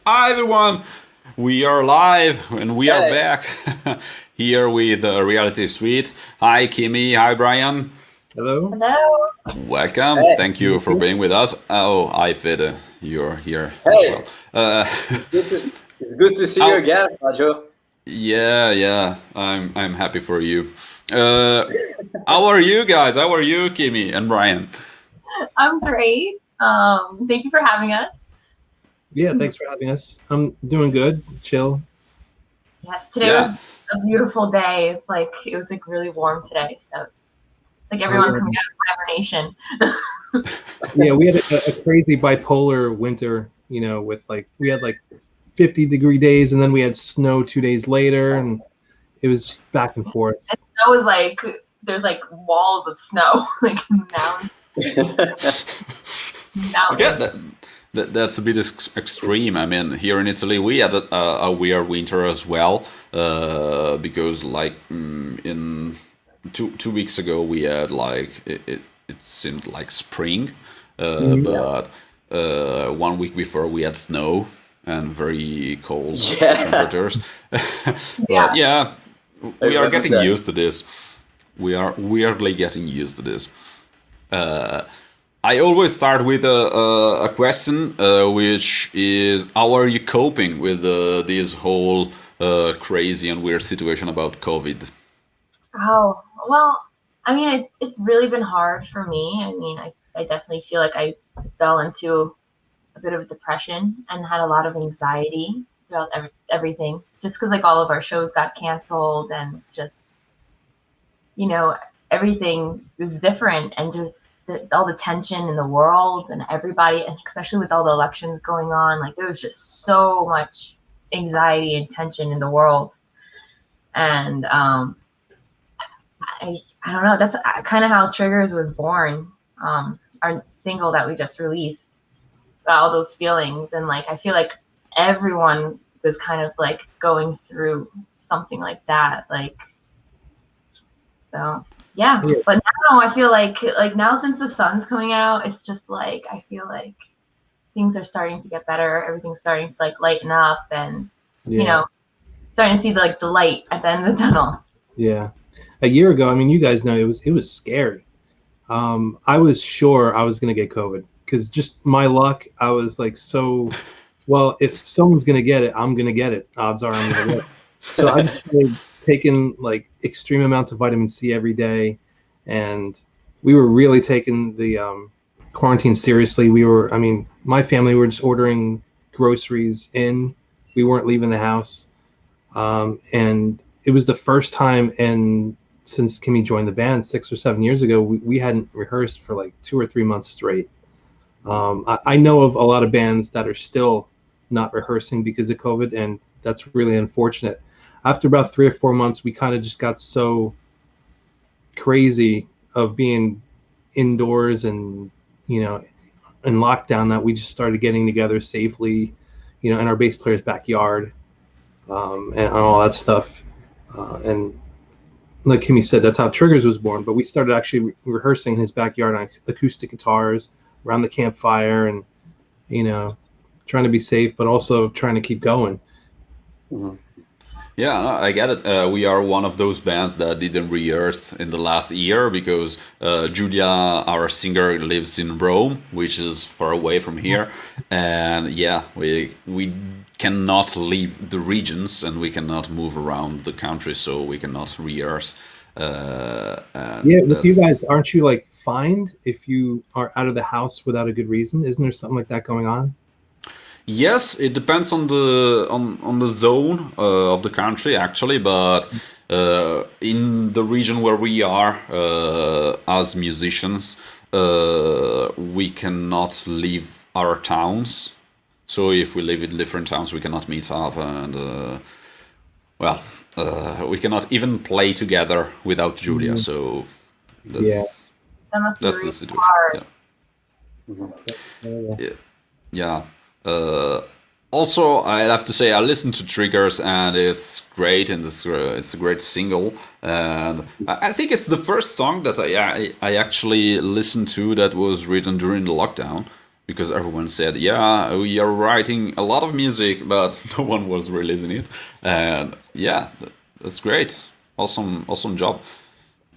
Hi everyone, we are live and we are Hey, back here with Reality Suite. Hi KIMMII, hi Brian. Hello. Hello. Welcome, hey, thank you for being with us. Oh, hi Fede, you're here as well. hey! Uh, It's good to see you how, again, Majo. yeah, I'm happy for you. Uh, how are you guys? How are you, KIMMII and Brian? I'm great. Thank you for having us. Yeah, thanks for having us. I'm doing good. Chill. Yes, today was Yeah, a beautiful day. It was like really warm today, so it's like Oh everyone coming out of hibernation. yeah, we had a crazy bipolar winter. With we had like 50-degree days, and then we had snow 2 days later, and it was back and forth. And snow is like there's like walls of snow, like mountains, okay, mountains. that's a bit extreme. I mean, here in Italy, we had a weird winter as well, because like in two weeks ago, we had like it seemed like spring, Mhm. but 1 week before we had snow and very cold Yeah, temperatures. But Yeah, yeah, I we are remember getting that. used to this. We are weirdly getting used to this. I always start with a question, which is, how are you coping with this whole crazy and weird situation about COVID? Oh, well, I mean, it's really been hard for me. I mean, I definitely feel like I fell into a bit of depression and had a lot of anxiety throughout everything, just because like all of our shows got canceled and just, you know, everything was different and just all the tension in the world and everybody, and especially with all the elections going on, like there was just so much anxiety and tension in the world. And I don't know. That's kind of how Triggers was born. Our single that we just released, about all those feelings, and like I feel like everyone was kind of like going through something like that. Like so, yeah. Yeah, But now I feel like now since the sun's coming out, it's just like I feel like things are starting to get better. Everything's starting to like lighten up, and you yeah, know, starting to see like the light at the end of the tunnel. yeah. A year ago, I mean, you guys know it was scary. I was sure I was gonna get COVID because just my luck. I was like, so, well, if someone's gonna get it, I'm gonna get it. Odds are I'm gonna get it. So I just started taking like extreme amounts of vitamin C every day, and we were really taking the quarantine seriously. I mean, my family were just ordering groceries in. We weren't leaving the house, and it was the first time and since Kimmy joined the band 6 or 7 years ago, we hadn't rehearsed for like 2 or 3 months straight. I know of a lot of bands that are still not rehearsing because of COVID, and that's really unfortunate. After about 3 or 4 months, we kind of just got so crazy of being indoors and you know in lockdown that we just started getting together safely, in our bass player's backyard, and all that stuff. And like Kimmy said, that's how Triggers was born. But we started actually rehearsing in his backyard on acoustic guitars around the campfire, and you know, trying to be safe, but also trying to keep going. Mhm. Yeah, no, I get it. We are one of those bands that didn't rehearse in the last year because Julia, our singer, lives in Rome, which is far away from here, and yeah, we cannot leave the regions and we cannot move around the country, so we cannot rehearse. And Yeah, with you guys, that's aren't you like fined if you are out of the house without a good reason? Isn't there something like that going on? Yes, it depends on the zone of the country actually, but in the region where we are as musicians, we cannot leave our towns. So if we live in different towns, we cannot meet up, and well, we cannot even play together without Julia. Mhm. So Yeah. that's That must be that's the really situation. hard. Yeah. Mhm. Yeah. Yeah. Yeah. Uh, Also, I have to say I listened to Triggers and it's great, and it's a great single, and I think it's the first song that I actually listened to that was written during the lockdown. because everyone said, yeah, we are writing a lot of music, but no one was releasing it. And yeah, that's great. Awesome job.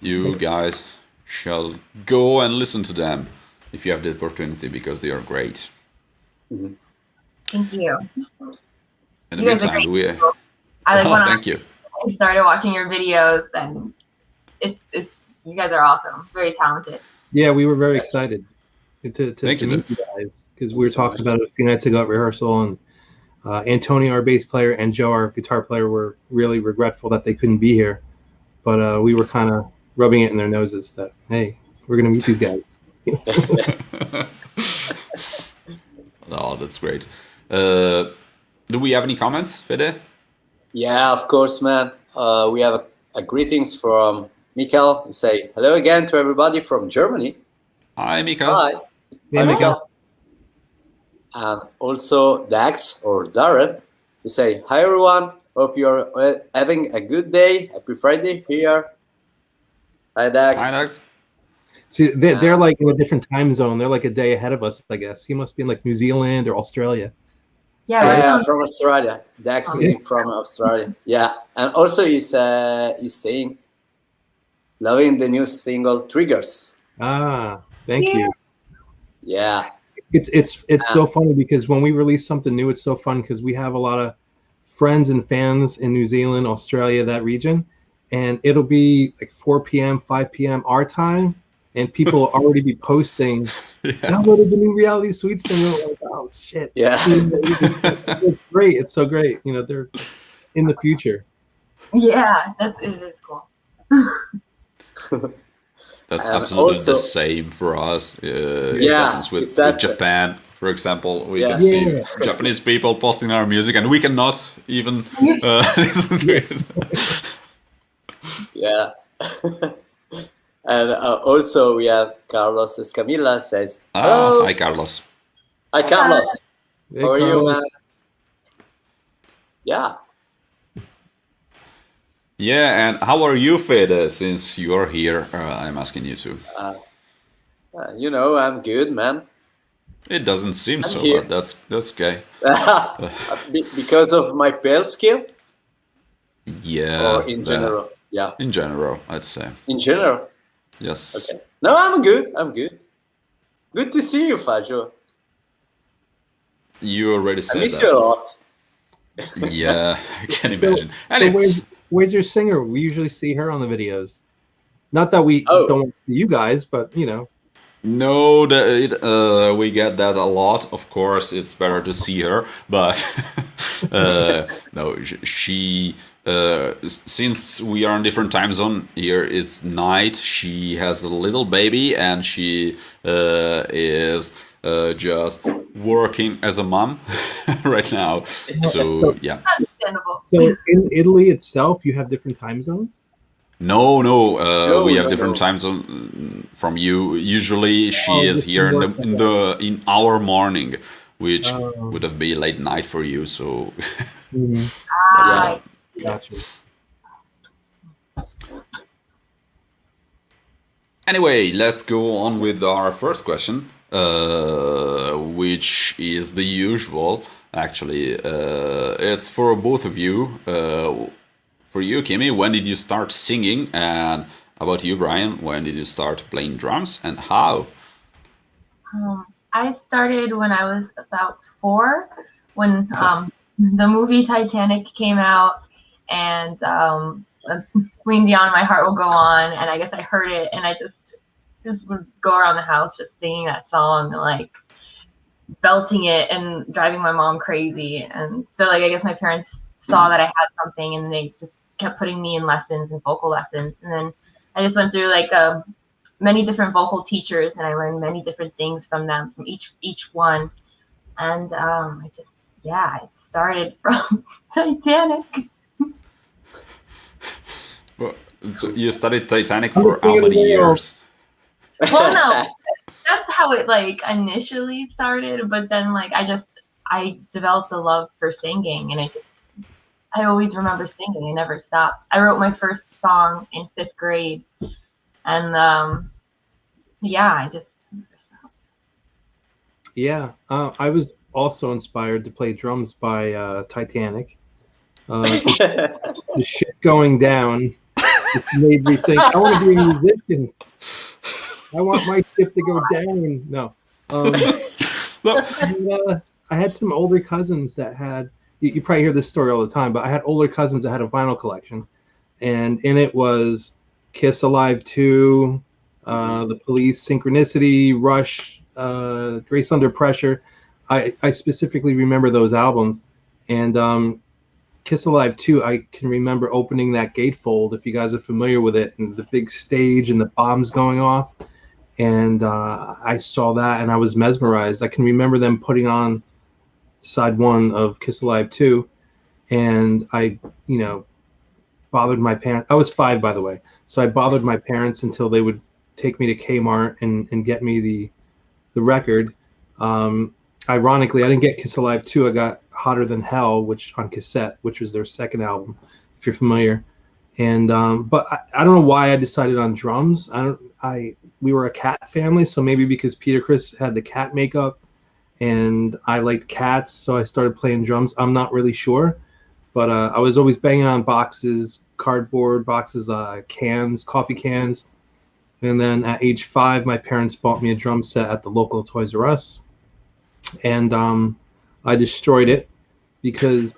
You guys shall go and listen to them if you have the opportunity, because they are great. Thank you. In the You guys are meantime, great people. I oh, went thank you. I started watching your videos, and it's you guys are awesome. Very talented. Yeah, we were very excited to Thank you, meet you guys, because we were talking about it a few nights ago at rehearsal, and Antonio, our bass player, and Joe, our guitar player, were really regretful that they couldn't be here. But we were kind of rubbing it in their noses that, hey, we're going to meet these guys. Oh, that's great. Do we have any comments, Fede? Yeah, of course, man. We have a greetings from Mikael. We say hello again to everybody from Germany. Hi, Mikael. Hi. Yeah, Hi, Mikael. Mikael. And also Dax or Darren. We say hi, everyone. Hope you're having a good day. Happy Friday here. Hi, Dax. Hi, Dax. See, they're like in a different time zone. They're like a day ahead of us, I guess. He must be in like New Zealand or Australia. Yeah, From Australia. Dax is from Australia. Yeah, and also he's saying loving the new single Triggers. Ah, thank you. Yeah. It's so funny because when we release something new, it's so fun because we have a lot of friends and fans in New Zealand, Australia, that region, and it'll be like 4 p.m., 5 p.m. our time, and people will already be posting, downloaded the new Reality Suites thing. We're like, oh shit! Yeah. It's great. It's so great. You know, they're in the future. Yeah, it is cool. That's absolutely also, the same for us. With exactly. Japan, for example, we can see Japanese people posting our music, and we cannot even listen to it. Yeah. And also we have Carlos Escamilla says, hello. Hi, Carlos. Hi, Carlos. Hey, How are Carlos. you, man? Yeah. Yeah, and how are you, Fede, since you're here? I'm asking you to. You know, I'm good, man. It doesn't seem so, here. but that's okay. Because of my pale skill? Yeah. Or in general? Yeah. In general, I'd say. In general? Yes. Okay. No, I'm good. I'm good. Good to see you, Fajo. You already said I miss that. you a lot. Yeah, I can imagine. So where's your singer? We usually see her on the videos. Not that we don't want to see you guys, but you know. No, we get that a lot. Of course, it's better to see her, but no, she. Since we are in different time zone, here is night. She has a little baby, and she is just working as a mom right now. So yeah. Understandable. So in Italy itself, you have different time zones? No, we have no, different time zone from you. Usually, she is here in our morning, which would have been late night for you. So, Gotcha. Anyway, let's go on with our first question, which is the usual. Actually, it's for both of you. For you, KIMMII, when did you start singing? And about you, Brian, when did you start playing drums and how? I started when I was about 4, when the movie Titanic came out, and Celine Dion, My Heart Will Go On, and I guess I heard it, and I just would go around the house just singing that song and like belting it and driving my mom crazy. And so like I guess my parents saw that I had something, and they just kept putting me in lessons and vocal lessons. And then I just went through like many different vocal teachers, and I learned many different things from them, from each one. And I started from Titanic. Well, so you studied Titanic for how many years? Well, no, that's how it like initially started, but then like I developed a love for singing, and I always remember singing. I never stopped. I wrote my first song in 5th grade, and I just never stopped. Yeah, I was also inspired to play drums by Titanic. The ship going down just made me think, I want to be a musician. I want my ship to go down. No. No. I had some older cousins that had, you probably hear this story all the time, but I had older cousins that had a vinyl collection. And in it was Kiss Alive 2, The Police, Synchronicity, Rush, Grace Under Pressure. I specifically remember those albums. And Kiss Alive 2, I can remember opening that gatefold, if you guys are familiar with it, and the big stage and the bombs going off. And I saw that and I was mesmerized. I can remember them putting on side 1 of Kiss Alive 2. And I, bothered my parents. I was 5, by the way. So I bothered my parents until they would take me to Kmart and get me the record. Ironically, I didn't get Kiss Alive 2. I got Hotter Than Hell, which on cassette, which was their second album, if you're familiar. And but I don't know why I decided on drums. We were a cat family, so maybe because Peter Criss had the cat makeup and I liked cats, so I started playing drums. I'm not really sure, but I was always banging on boxes, cardboard boxes, cans, coffee cans. And then at age 5, my parents bought me a drum set at the local Toys R Us, and I destroyed it because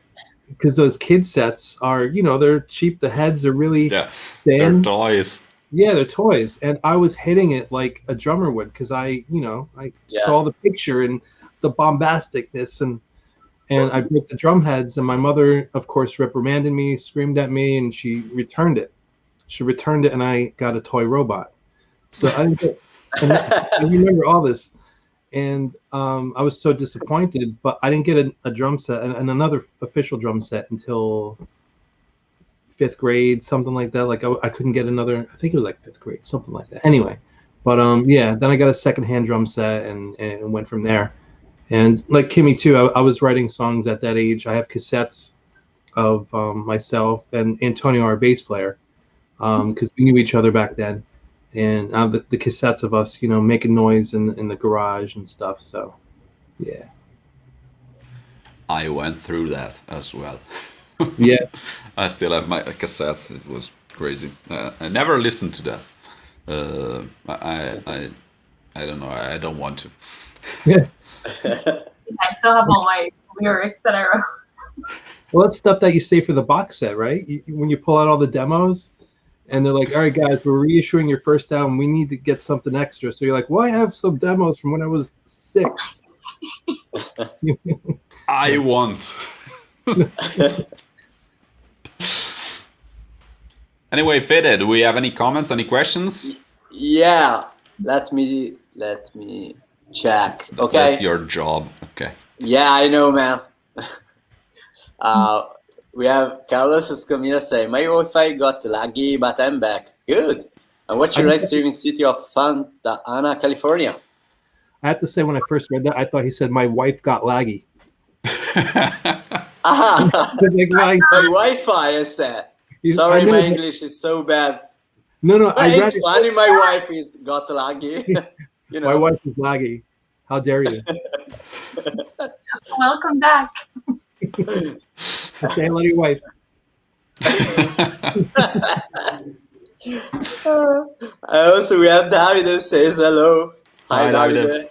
those kid sets are, they're cheap. The heads are really Yeah, thin. they're toys. Yeah, they're toys, and I was hitting it like a drummer would because I saw the picture and the bombasticness, and I broke the drum heads, and my mother, of course, reprimanded me, screamed at me, and she returned it. And I got a toy robot. So I didn't get, and I remember all this, and I was so disappointed, but I didn't get a drum set and another official drum set until 5th grade, something like that. Like I couldn't get another, I think it was like 5th grade, something like that. Anyway, but yeah, then I got a secondhand drum set and went from there. And like KIMMII too, I was writing songs at that age. I have cassettes of myself and Antonio, our bass player, because we knew each other back then. And the cassettes of us, making noise in the garage and stuff. So, yeah. I went through that as well. Yeah. I still have my cassettes. It was crazy. I never listened to that. I don't know. I don't want to. Yeah. I still have all my lyrics that I wrote. Well, that's stuff that you save for the box set, right? When you pull out all the demos, and they're like, "All right, guys, we're reissuing your first album. We need to get something extra." So you're like, "Well, I have some demos from when I was 6." I want. Anyway, Fede, do we have any comments, any questions? Yeah, let me check. Okay. That's your job. Okay. Yeah, I know, man. We have Carlos Escamilla say, my Wi-Fi got laggy, but I'm back. Good. And what's your live streaming city of Santa Ana, California? I have to say, when I first read that, I thought he said my wife got laggy. My Wi-Fi, I said. Sorry, my English is so bad. No, it's funny. My wife got laggy. My wife is laggy. How dare you? Welcome back. Say hello to your wife. Also, we have David who says hello. Hi, David.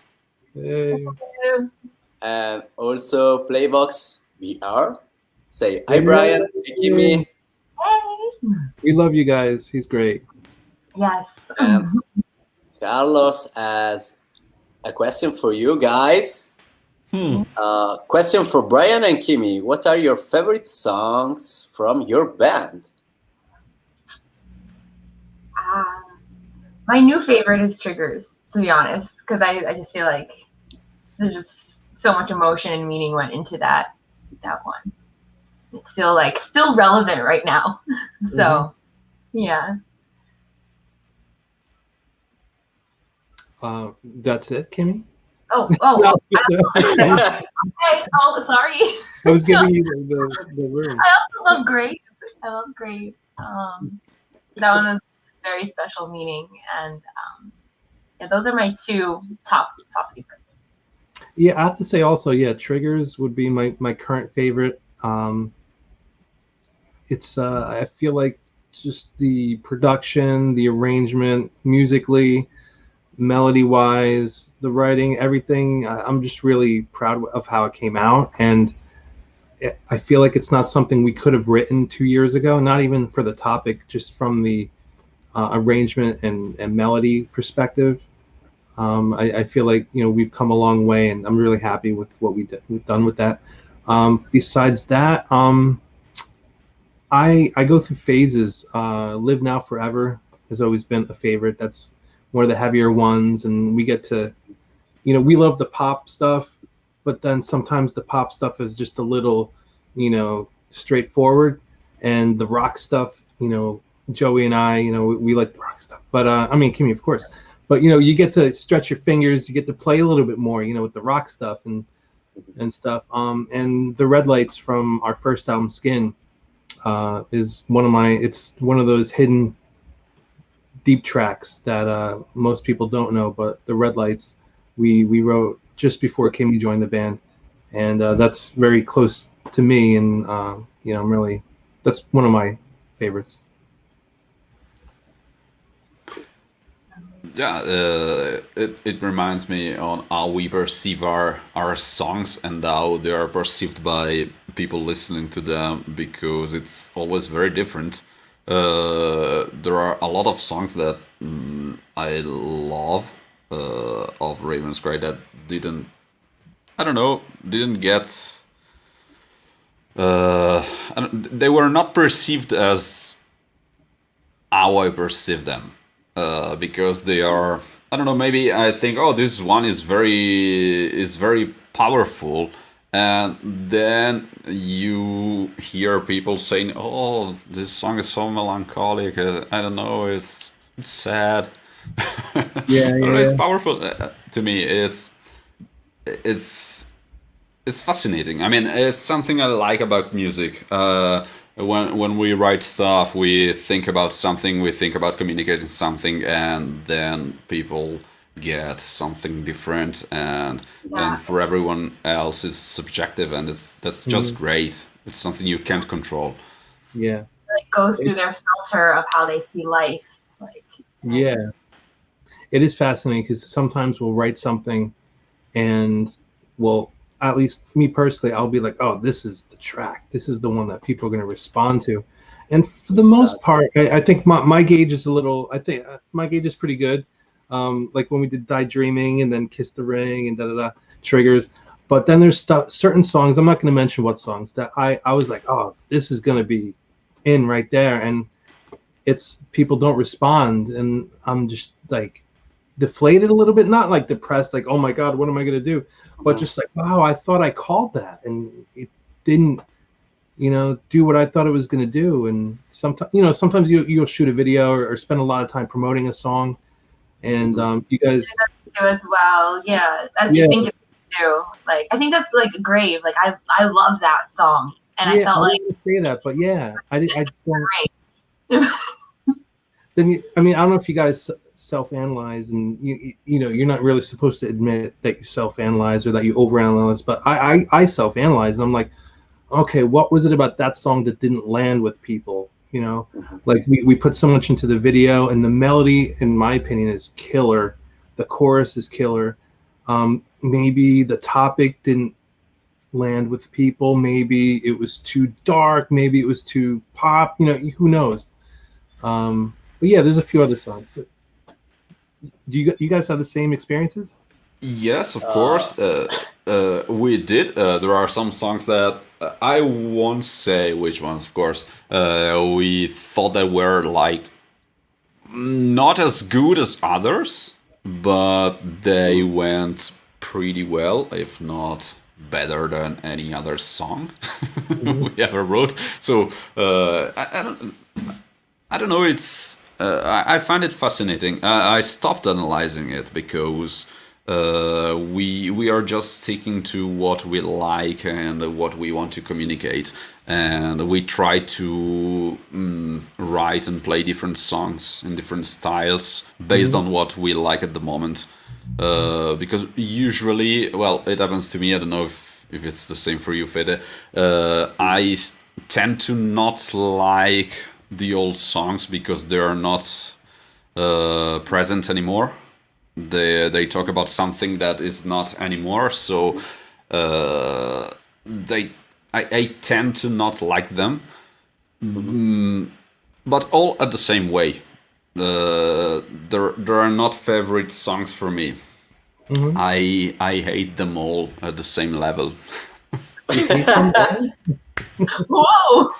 Hey. And also Playbox VR. Say hi, Brian. Hey, KIMMII. Hey. We love you guys. He's great. Yes. And Carlos has a question for you guys. Question for Brian and KIMMII. What are your favorite songs from your band? My new favorite is Triggers, to be honest, because I just feel like there's just so much emotion and meaning went into that one. It's still relevant right now. So, yeah. That's it, KIMMII? Oh, okay. Oh, sorry. I was giving you the room. I also love Grape. That one was very special meaning, and yeah, those are my two top favorites. Yeah, I have to say also, yeah, Triggers would be my current favorite. It's I feel like just the production, the arrangement, musically, melody wise, the writing, everything. I'm just really proud of how it came out, and I feel like it's not something we could have written 2 years ago. Not even for the topic, just from the arrangement and melody perspective. I feel like we've come a long way, and I'm really happy with what we've done with that. Besides that, I go through phases. Live Now Forever has always been a favorite. That's one of the heavier ones, and we get to, we love the pop stuff, but then sometimes the pop stuff is just a little, straightforward, and the rock stuff, Joey and I, we like the rock stuff. But I mean, KIMMII, of course. But you get to stretch your fingers, you get to play a little bit more, with the rock stuff and stuff. And the Red Lights from our first album, Skin, is it's one of those hidden deep tracks that most people don't know. But the Red Lights we wrote just before KIMMII joined the band, and that's very close to me, and that's one of my favorites. Yeah, it reminds me on how we perceive our songs and how they are perceived by people listening to them, because it's always very different. There are a lot of songs that I love of Ravenscry that didn't get. They were not perceived as how I perceive them. Because they are, I don't know, maybe I think, oh, this one is very powerful, and then you hear people saying, oh, this song is so melancholic, I don't know, it's sad. Yeah, I don't know, yeah. it's powerful. To me, it's fascinating. I mean, it's something I like about music. When we write stuff, we think about something, we think about communicating something, and then people get something different, and for everyone else it's subjective, and that's just great. It's something you can't control. Yeah. It goes through their filter of how they see life. Yeah. It is fascinating because sometimes we'll write something and at least me personally, I'll be like, oh, this is the track. This is the one that people are going to respond to. And for the most part, I think my gauge is my gauge is pretty good. Like when we did Die Dreaming and then Kiss the Ring and Triggers. But then there's certain songs, I'm not going to mention what songs, that I was like, oh, this is going to be in right there. And people don't respond. And I'm just like deflated a little bit, not like depressed, like, oh my God, what am I going to do? But just like, wow, I thought I called that, and it didn't, do what I thought it was going to do. And sometimes you'll shoot a video or spend a lot of time promoting a song, and you guys do as well, yeah, as you think it do. Like, I think that's like Grave. Like, I love that song, and I felt like say that, but yeah, I don't. Then I don't know if you guys self-analyze, and you're not really supposed to admit that you self-analyze or that you overanalyze, but I self-analyze, and I'm like, okay, what was it about that song that didn't land with people? Like we put so much into the video, and the melody, in my opinion, is killer. The chorus is killer. Maybe the topic didn't land with people. Maybe it was too dark. Maybe it was too pop. Who knows? But yeah, there's a few other songs. But do you guys have the same experiences? Yes, of course. We did. There are some songs that I won't say which ones, of course. We thought that were like not as good as others, but they went pretty well, if not better than any other song we ever wrote. So I don't know. I find it fascinating. I stopped analyzing it because we are just sticking to what we like and what we want to communicate, and we try to write and play different songs in different styles based on what we like at the moment. because usually, well, it happens to me. I don't know if it's the same for you, Fede. I tend to not like the old songs because they are not present anymore. They talk about something that is not anymore, so I tend to not like them. But all at the same way. There are not favorite songs for me. I hate them all at the same level. Whoa!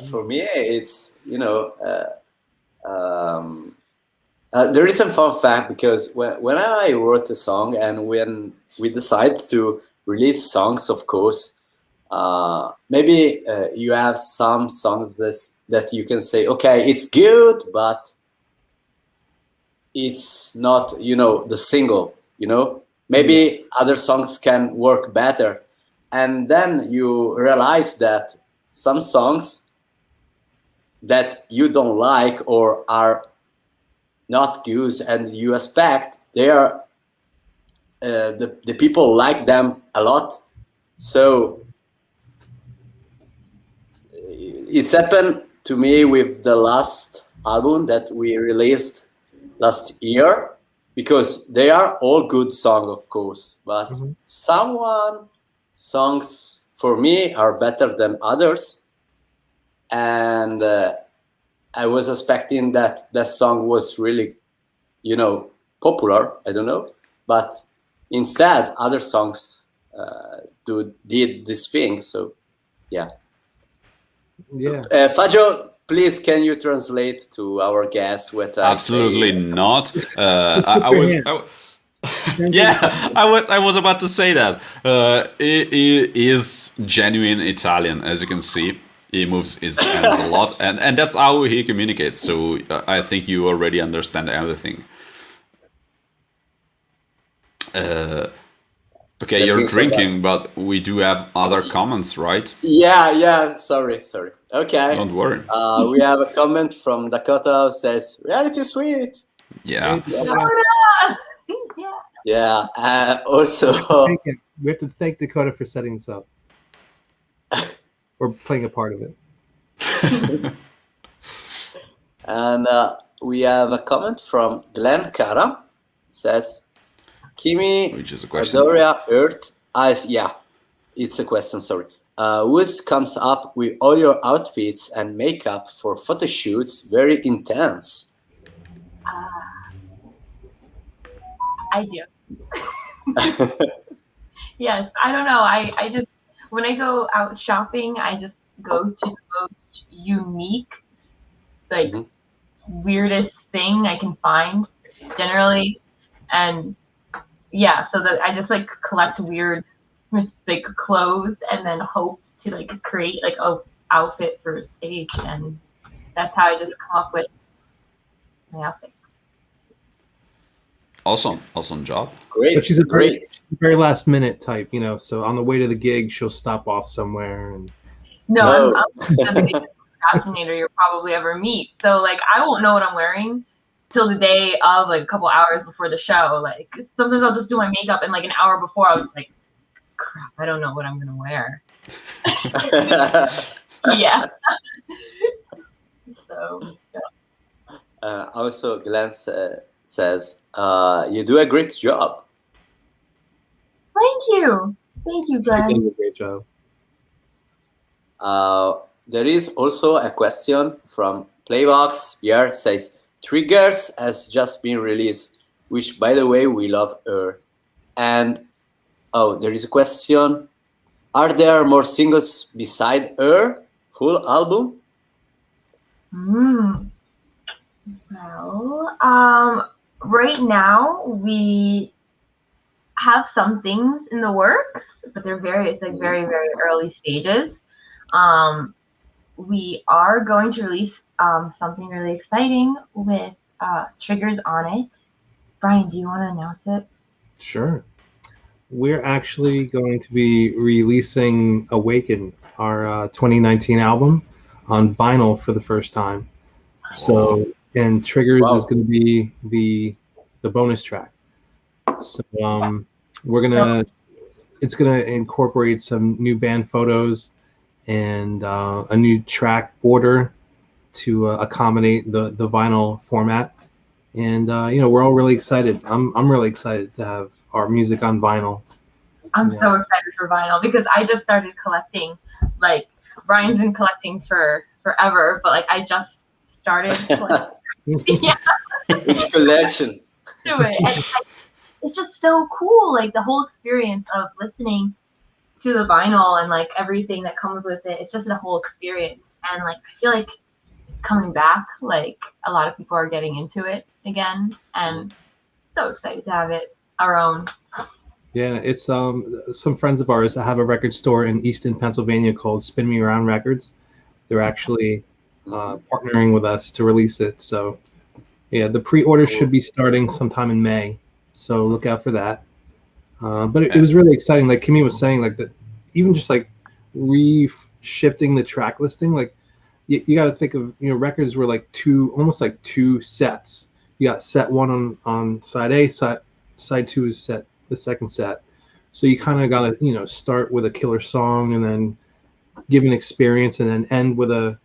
For me, it's there is a fun fact because when I wrote a song and when we decide to release songs, of course, maybe you have some songs that you can say, okay, it's good, but it's not, the single, maybe other songs can work better. And then you realize that some songs that you don't like or are not good and you expect they are the people like them a lot. So it's happened to me with the last album that we released last year, because they are all good songs, of course, but some songs for me are better than others, and I was expecting that song was really, popular. I don't know, but instead other songs did this thing. So yeah. Fajo, please, can you translate to our guests what I Absolutely say? not. I was about to say that. He is genuine Italian, as you can see. He moves his hands a lot, and that's how he communicates. So I think you already understand everything. Okay, you're drinking, but we do have other comments, right? Yeah. Sorry. Okay. Don't worry. We have a comment from Dakota who says, "Reality sweet." Yeah. Yeah. Also, we have to thank Dakota for setting this up or playing a part of it. And we have a comment from Glenn Cara. Says, "KIMMII, Which is a question. Adoria, Earth, Eyes." Yeah, it's a question. Sorry. Who comes up with all your outfits and makeup for photo shoots? Very intense. I do. Yes, I don't know. I just, when I go out shopping, I just go to the most unique, like weirdest thing I can find generally. And yeah, so that I just like collect weird like clothes and then hope to like create like a outfit for a stage, and that's how I just come up with my outfits. Awesome job. Great. But she's a great. very last minute type, so on the way to the gig, she'll stop off somewhere. And No, I'm the biggest procrastinator you'll probably ever meet. So like I won't know what I'm wearing till the day of, like a couple hours before the show. Like sometimes I'll just do my makeup and like an hour before I was like, crap, I don't know what I'm gonna wear. Yeah. So yeah. Also, Glenn says, you do a great job. Thank you, Glenn. You're doing a great job. There is also a question from Playbox. Pierre says, Triggers has just been released, which, by the way, we love her. And, there is a question. Are there more singles beside her full album? Well, right now we have some things in the works, but they're very very early stages. We are going to release something really exciting with triggers on it. Brian, do you want to announce it? Sure. We're actually going to be releasing Awaken, our 2019 album, on vinyl for the first time. So and Triggers Wow. is going to be the bonus track. So it's gonna incorporate some new band photos and a new track order to accommodate the vinyl format. And we're all really excited. I'm really excited to have our music on vinyl. I'm Yeah. so excited for vinyl because I just started collecting. Like Brian's been collecting for forever, but like I just started collecting. Yeah, Which collection? do it. And it's just so cool. Like the whole experience of listening to the vinyl and like everything that comes with it. It's just a whole experience. And like I feel like coming back, like a lot of people are getting into it again, and so excited to have it our own. Yeah, it's some friends of ours that have a record store in Easton, Pennsylvania called Spin Me Around Records. They're actually partnering with us to release it. So yeah, the pre-order should be starting sometime in May. So look out for that. But it was really exciting. Like KIMMII was saying, like that, even just like shifting the track listing. Like you got to think of records were like almost like two sets. You got set one on side A, side two is the second set. So you kind of got to start with a killer song and then give an experience and then end with a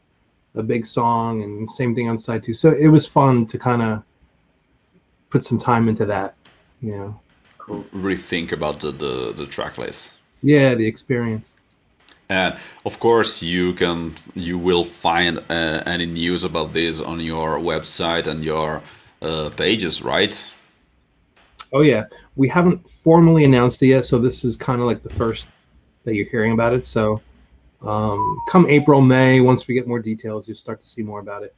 big song, and same thing on side two. So it was fun to kind of put some time into that. Cool. Rethink about the track list. Yeah, the experience. And of course, you will find any news about this on your website and your pages, right? Oh yeah, we haven't formally announced it yet, so this is kind of like the first that you're hearing about it. So come April, May, once we get more details, you'll start to see more about it.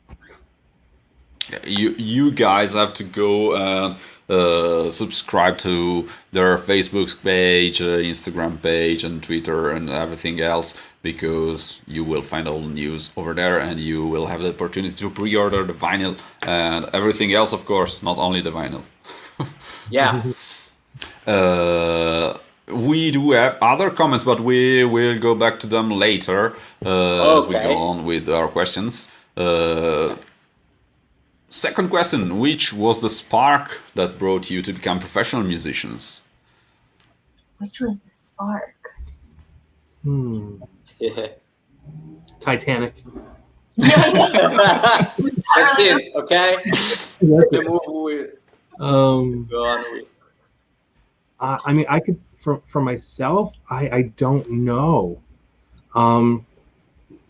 You guys have to go and subscribe to their Facebook page, Instagram page, and Twitter, and everything else, because you will find all the news over there, and you will have the opportunity to pre-order the vinyl and everything else, of course, not only the vinyl. Yeah. We do have other comments, but we will go back to them later as we go on with our questions. Second question, which was the spark that brought you to become professional musicians? Which was the spark? Yeah. Titanic. That's it, okay? The movie will go on with. I mean, I could, for myself, I don't know.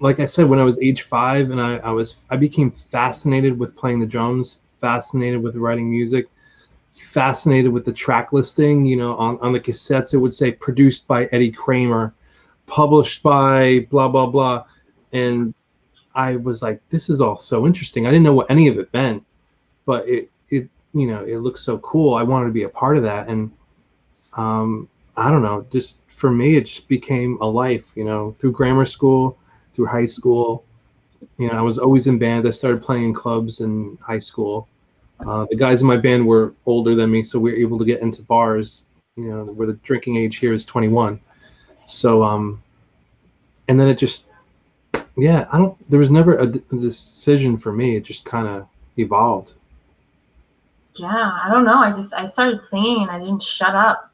Like I said, when I was age 5, and I became fascinated with playing the drums, fascinated with writing music, fascinated with the track listing. On the cassettes, it would say produced by Eddie Kramer, published by blah blah blah, and I was like, this is all so interesting. I didn't know what any of it meant, but it looks so cool. I wanted to be a part of that, and I don't know, just for me, it just became a life. Through grammar school, through high school, I was always in band. I started playing in clubs in high school. The guys in my band were older than me, so we were able to get into bars, where the drinking age here is 21. So, and then it just, there was never a decision for me. It just kind of evolved. Yeah, I don't know. I started singing and I didn't shut up.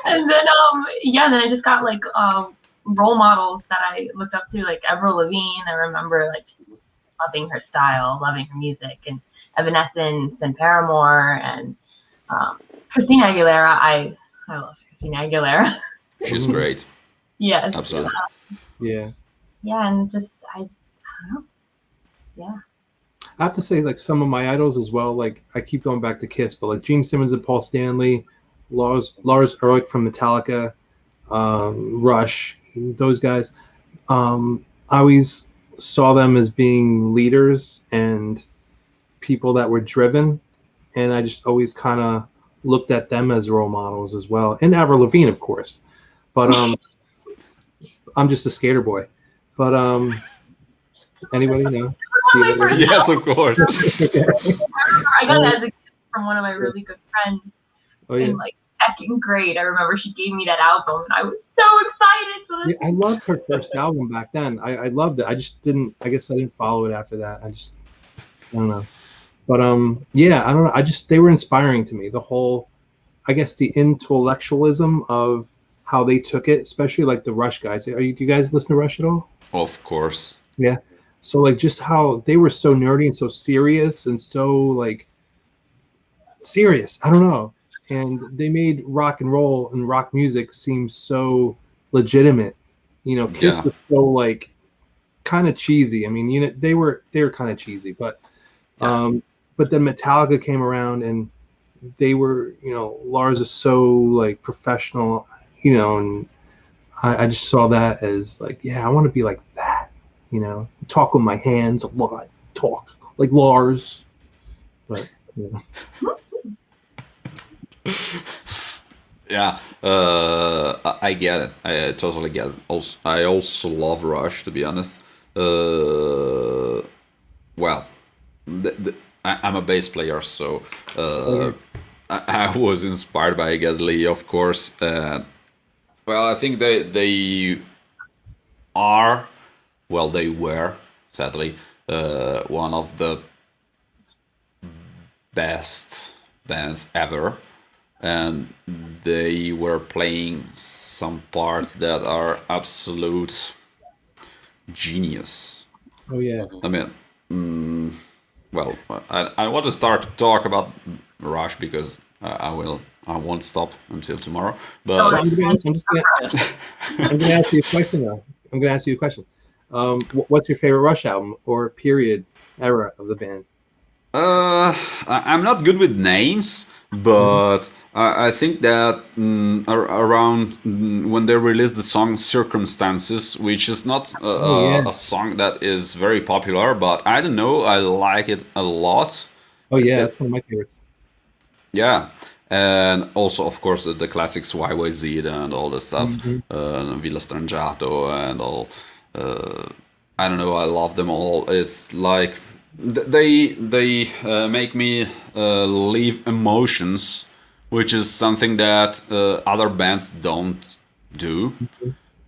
And then then I just got like role models that I looked up to, like Avril Lavigne. I remember like just loving her style, loving her music, and Evanescence and Paramore and Christina Aguilera. I love Christina Aguilera. She's great. Yes. Absolutely. Yeah, and just I don't know. Yeah. I have to say, like, some of my idols as well, like, I keep going back to Kiss, but like Gene Simmons and Paul Stanley, Lars Ulrich from Metallica, Rush, those guys, I always saw them as being leaders and people that were driven, and I just always kind of looked at them as role models as well, and Avril Lavigne, of course, but I'm just a skater boy. But anybody know? Yes, of course. I got it as a gift from one of my really good friends in like second grade. I remember she gave me that album, and I was so excited. So Yeah, I loved her first album back then. I loved it. I just didn't. I guess I didn't follow it after that. I don't know. But yeah, I don't know. They were inspiring to me. The whole, I guess, the intellectualism of how they took it, especially like the Rush guys. Do you guys listen to Rush at all? Of course. Yeah. So like just how they were so nerdy and so serious and so like serious. I don't know. And they made rock and roll and rock music seem so legitimate. You know, Kiss Yeah. was so like kind of cheesy. I mean, you know, they were kind of cheesy, but then Metallica came around and they were, you know, Lars is so like professional, you know, and I just saw that as like, yeah, I want to be like that, you know, talk with my hands a lot, talk like Lars, but you know. Yeah, I get it. I totally get it. Also, I also love Rush, to be honest. Well, I'm a bass player, so I was inspired by Geddy Lee, of course. Well, I think they are, well, they were, sadly, one of the best bands ever. And they were playing some parts that are absolute genius. Oh yeah. I mean, well, I want to start to talk about Rush because I won't stop until tomorrow. But I'm just gonna ask you a question though. I'm gonna ask you a question. What's your favorite Rush album or period era of the band? I'm not good with names, but I think that around when they released the song "Circumstances," which is not a song that is very popular, but I don't know, I like it a lot. Oh yeah, that's one of my favorites. Yeah, and also of course the classics YYZ and all the stuff, Villa Strangiato and all. I don't know, I love them all. It's like they make me live emotions, which is something that other bands don't do,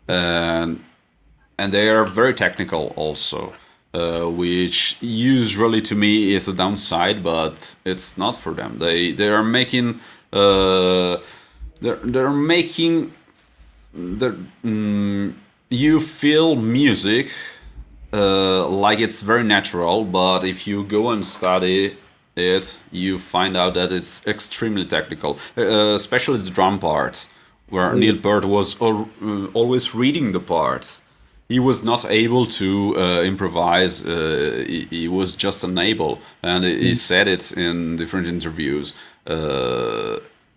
and they are very technical also, which usually to me is a downside, but it's not for them. They are making they're making you feel music like it's very natural, but if you go and study it, you find out that it's extremely technical, especially the drum parts, where Neil Peart was always reading the parts. He was not able to improvise. He was just unable, and he said it in different interviews.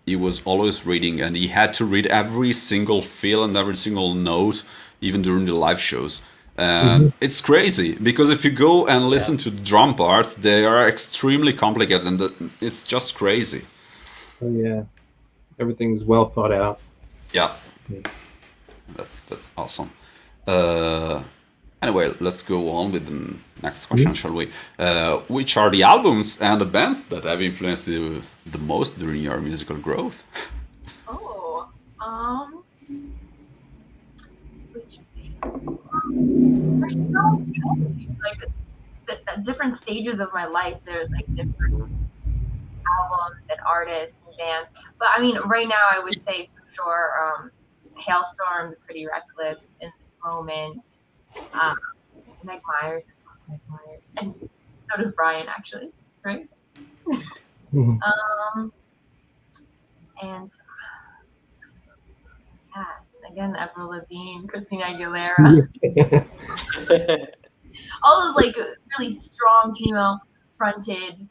He was always reading, and he had to read every single fill and every single note, even during the live shows. And it's crazy because if you go and listen to the drum parts, they are extremely complicated, and it's just crazy. Oh yeah, everything's well thought out. Yeah, that's awesome. Anyway, let's go on with the next question, shall we? Which are the albums and the bands that have influenced you the most during your musical growth? Oh, there's so many. Like the different stages of my life, there's like different albums and artists and bands. But I mean, right now, I would say for sure, Hailstorm, Pretty Reckless, In This Moment, Meg Myers, and so does Brian actually, right? And yeah, again, Avril Lavigne, Christina Aguilera, all those like really strong female-fronted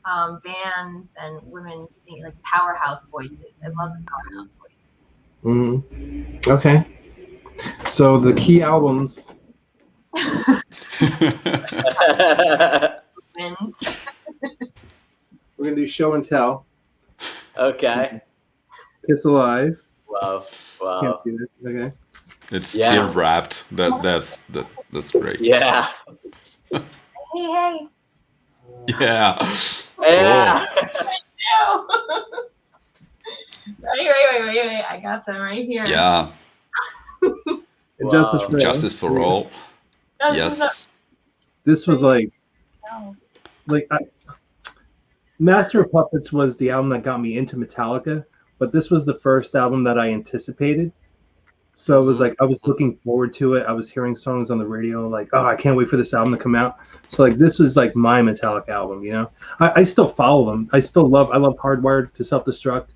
bands and women singing like powerhouse voices. I love the powerhouse voice. Okay, so the key albums. We're gonna do Show and Tell. Okay. Kiss Alive. Wow. Can't see this. Okay. It's still wrapped. That's great. Yeah. Hey. Yeah. Yeah. Right here. wait. I got some right here. Yeah, And Justice Wow. for Justice for All. Yes. This was like No. Master of Puppets was the album that got me into Metallica, but this was the first album that I anticipated. So it was like I was looking forward to it. I was hearing songs on the radio, like, oh, I can't wait for this album to come out. So like this was like my Metallica album, you know. I still follow them. I love Hardwired to Self-Destruct.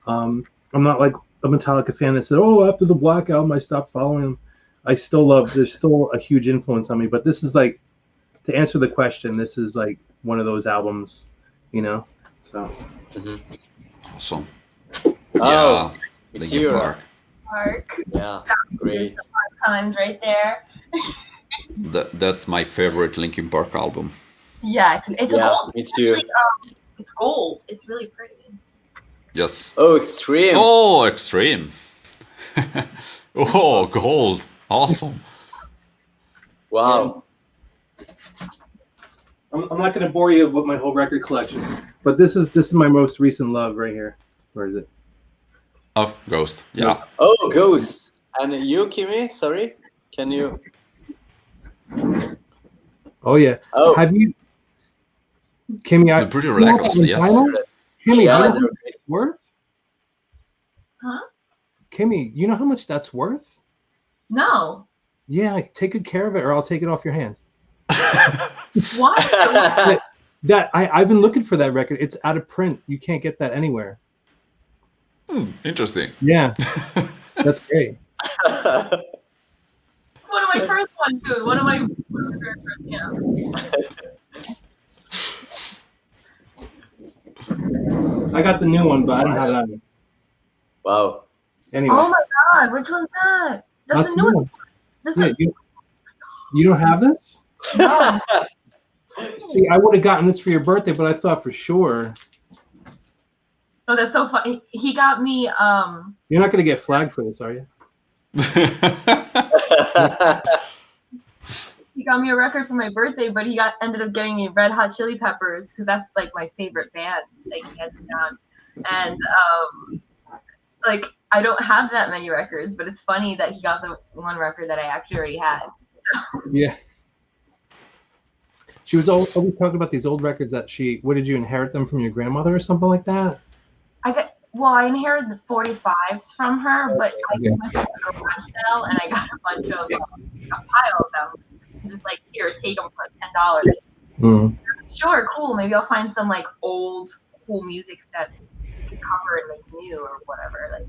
I'm not like a Metallica fan that said, oh, after the Black Album I stopped following them. I still love. There's still a huge influence on me, but this is like, to answer the question, this is like one of those albums, you know. So Awesome. Oh, Yeah. it's Linkin you. Park. Park. Yeah, great. Times right there. That's my favorite Linkin Park album. Yeah, it's a Yeah, gold. me too. Actually, it's gold. It's really pretty. Yes. Oh, extreme. Oh, extreme. Oh, gold. Awesome. Wow. I'm not going to bore you with my whole record collection, but this is my most recent love right here. Where is it? Oh, Ghost. Yeah. Oh, Ghost. And you, KIMMII? Sorry, can you? Oh yeah. Oh, Have you, KIMMII? The Pretty Radicals, yes. KIMMII, yeah, you know how they're much great. it's worth? Huh? KIMMII, you know how much that's worth? No. Yeah, take good care of it, or I'll take it off your hands. What? That I've been looking for that record. It's out of print. You can't get that anywhere. Interesting. Yeah, that's great. It's one of my first ones too. One of my yeah. I got the new one, but I don't have that one. Wow. Anyway, Oh my god, which one's that? That's the new newest one. one. This Yeah, is you don't have this? no. See, I would have gotten this for your birthday, but I thought for sure. Oh, that's so funny. He got me You're not going to get flagged for this, are you? he got me a record for my birthday, but he ended up getting me Red Hot Chili Peppers because that's like my favorite band, like hands down. And like I don't have that many records, but it's funny that he got the one record that I actually already had. Yeah. She was always talking about these old records that what did you inherit them from your grandmother or something like that? I inherited the 45s from her, but I Okay. went to a garage sale and I got a bunch of a pile of them. And just like, here, take them for $10. Mm. Sure, cool. Maybe I'll find some like old cool music that you can cover and make new or whatever. Like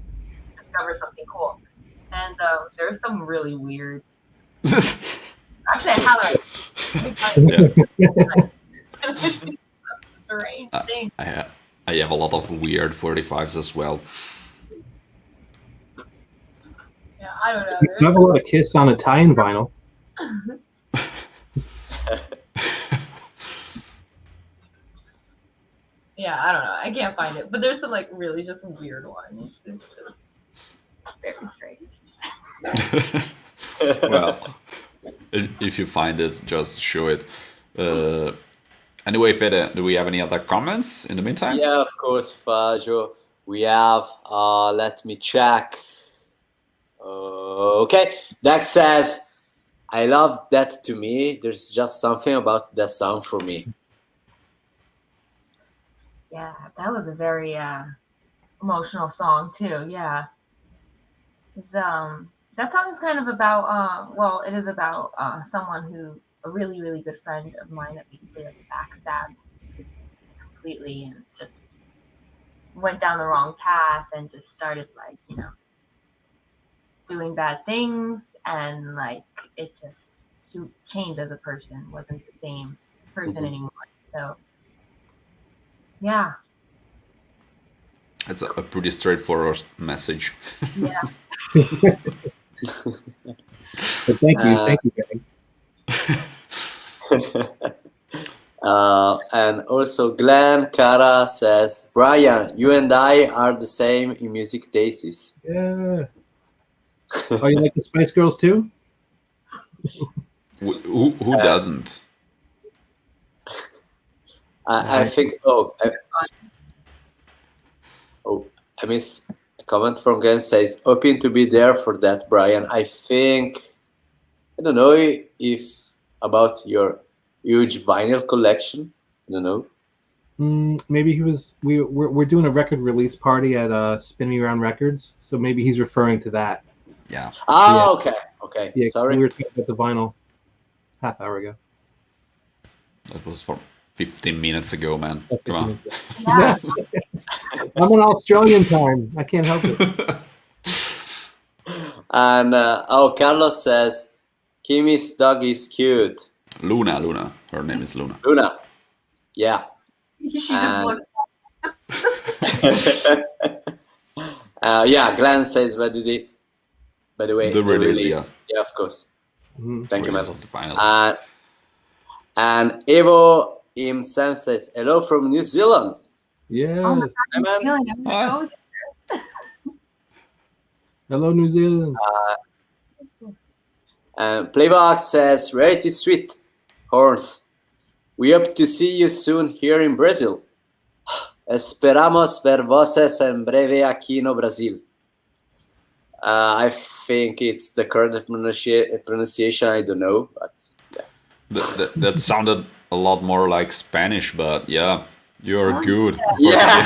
discover something cool. And there's some really weird. Actually, I have a strange thing. I have a lot of weird 45s as well. Yeah, I don't know. I have a lot of Kiss on Italian vinyl. Yeah, I don't know. I can't find it, but there's some like really just weird ones. It's just very strange. Well, if you find it, just show it. Anyway, Fede, do we have any other comments in the meantime? Yeah, of course, Fajo. We have, let me check. Okay, Dax says, I love that to me. There's just something about that song for me. Yeah, that was a very emotional song too. Yeah, it's, that song is kind of about well, it is about someone who a really really good friend of mine that basically like backstabbed completely and just went down the wrong path and just started like doing bad things and like it just changed as a person, wasn't the same person anymore. So. Yeah. It's a pretty straightforward message. Yeah. But thank you guys. And also Glenn Cara says, Brian, you and I are the same in music tastes. Yeah. Oh, you like the Spice Girls too? Who doesn't? I think. I miss comment from Glenn says, hoping to be there for that, Brian. I don't know if about your huge vinyl collection. I don't know. Maybe he was. We're doing a record release party at Spin Me Around Records, so maybe he's referring to that. Yeah. Oh, Yeah. okay. Yeah, Sorry. we were talking about the vinyl half hour ago. That was for 15 minutes ago, man. Come on. Yeah. I'm on Australian time. I can't help it. And Carlos says, Kimmie's dog is cute. Luna. Her name is Luna. Luna. Yeah. She just looked. Yeah, Glenn says, by the way, The release, yeah. Yeah, of course. Thank you, man. Release of the final. And Evo himself says, hello from New Zealand. Yes. Oh my God, Hey, man. I'm feeling it. Hi. I'm gonna go Hello, New Zealand. And Playbox says, Rarity Sweet Horns. We hope to see you soon here in Brazil. Esperamos ver voces en breve aquí no Brasil. I think it's the correct pronunciation. I don't know, but yeah. That sounded a lot more like Spanish, but yeah, you're Oh, good. Yeah.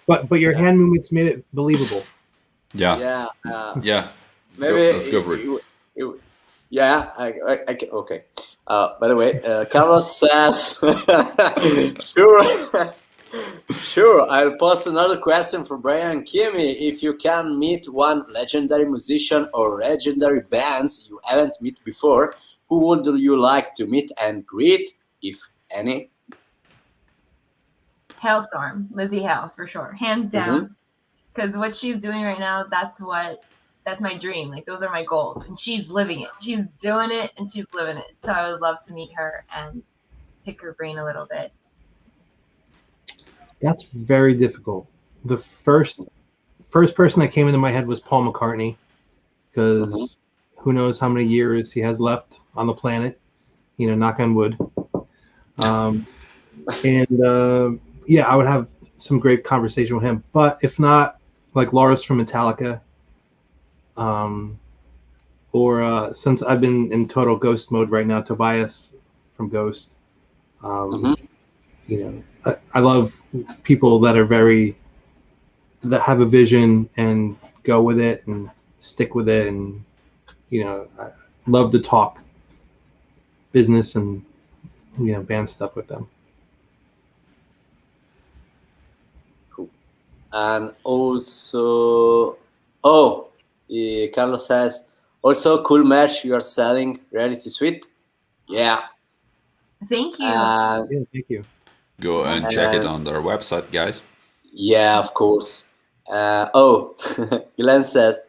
But your hand movements made it believable. Yeah. Yeah. Let's Maybe. go for it. Yeah. I can, okay. By the way, Carlos says, sure. I'll post another question for Brian and KIMMII. If you can meet one legendary musician or legendary bands you haven't met before, who would you like to meet and greet, if any? Hailstorm, Lizzie Hale, for sure, hands down. Because what she's doing right now, that's my dream. Like, those are my goals, and she's living it. She's doing it, and she's living it. So I would love to meet her and pick her brain a little bit. That's very difficult. The first person that came into my head was Paul McCartney, because who knows how many years he has left on the planet. Knock on wood. Yeah, I would have some great conversation with him. But if not, like Lars from Metallica, or since I've been in total Ghost mode right now, Tobias from Ghost. I love people that have a vision and go with it and stick with it, and I love to talk business and band stuff with them. Cool. And also, Carlos says, also cool merch you are selling, Reality Suite. Yeah. Thank you. Yeah, thank you. Go and check it on their website, guys. Yeah, of course. Glenn said,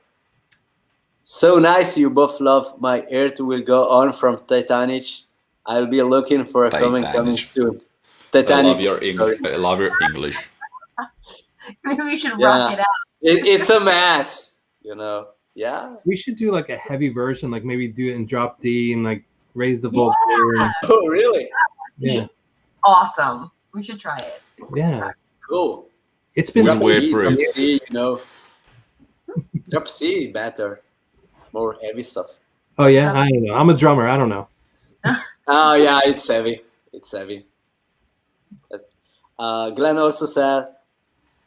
so nice you both love My Earth Will Go On from Titanic. I'll be looking for a comment coming soon. Titanic. I love your English. Maybe we should rock it out. It's a mess, Yeah. We should do like a heavy version, like maybe do it in drop D and like raise the vocal. Yeah. Oh, really? Yeah. Awesome. We should try it. Yeah. Cool. It's been We'll wait for it. C, Drop C better. More heavy stuff. Oh yeah, I don't know. I'm a drummer. I don't know. Oh yeah, it's heavy. Glenn also said,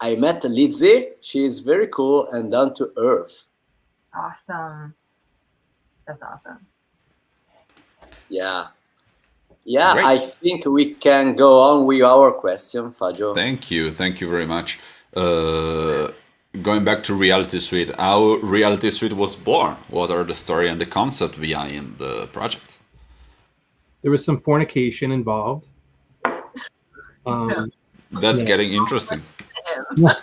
I met Lizzie. She is very cool and down to earth. Awesome. That's awesome. Yeah. Great. I think we can go on with our question, Fajo. Thank you very much. Going back to Reality Suite, how Reality Suite was born? What are the story and the concept behind the project? There was some fornication involved. That's getting interesting. Well,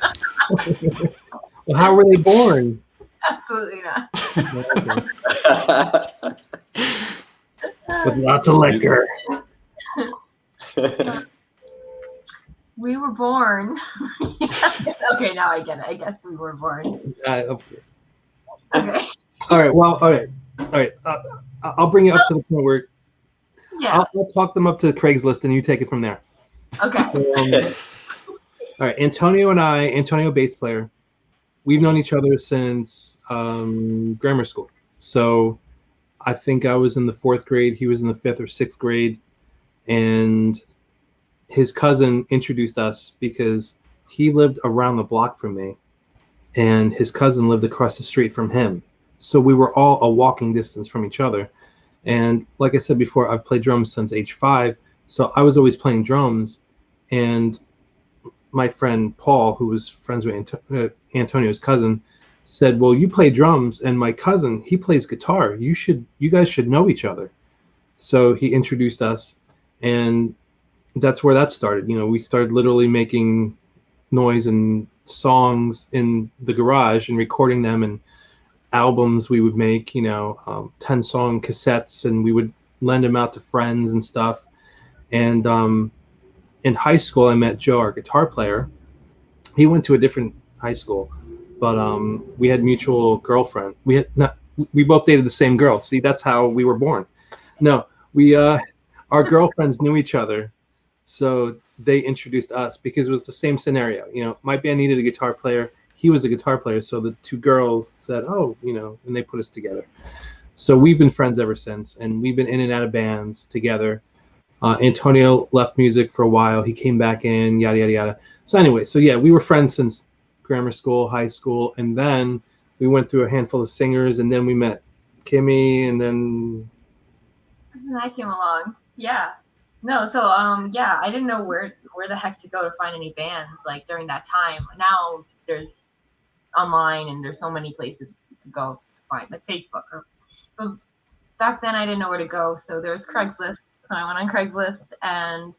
how were they born? Absolutely not. With lots of liquor. We were born. Okay, now I get it. I guess we were born. Of course. Okay. All right. Well, all right. I'll bring you up to the point where Yeah. I'll talk them up to Craigslist, and you take it from there. Okay. So, all right. Antonio, bass player, we've known each other since grammar school. So I think I was in the 4th grade, he was in the 5th or 6th grade, and his cousin introduced us because he lived around the block from me, and his cousin lived across the street from him. So we were all a walking distance from each other. And like I said before, I've played drums since age 5. So I was always playing drums. And my friend Paul, who was friends with Antonio's cousin, said, well, you play drums, and my cousin, he plays guitar. You guys should know each other. So he introduced us, and that's where that started. You know, we started literally making noise and songs in the garage and recording them, and albums we would make, 10-song cassettes, and we would lend them out to friends and stuff. And in high school, I met Joe, our guitar player. He went to a different high school, but we had mutual girlfriend. We both dated the same girl. See, that's how we were born. No, our girlfriends knew each other, so they introduced us because it was the same scenario. My band needed a guitar player. He was a guitar player, so the two girls said, oh, and they put us together. So we've been friends ever since, and we've been in and out of bands together. Antonio left music for a while. He came back in, yada, yada, yada. So anyway, we were friends since grammar school, high school, and then we went through a handful of singers, and then we met KIMMII, and then I came along. Yeah. No, so I didn't know where the heck to go to find any bands like during that time. Now there's online and there's so many places you can go to find, like Facebook. But back then I didn't know where to go, so there was Craigslist. So I went on Craigslist and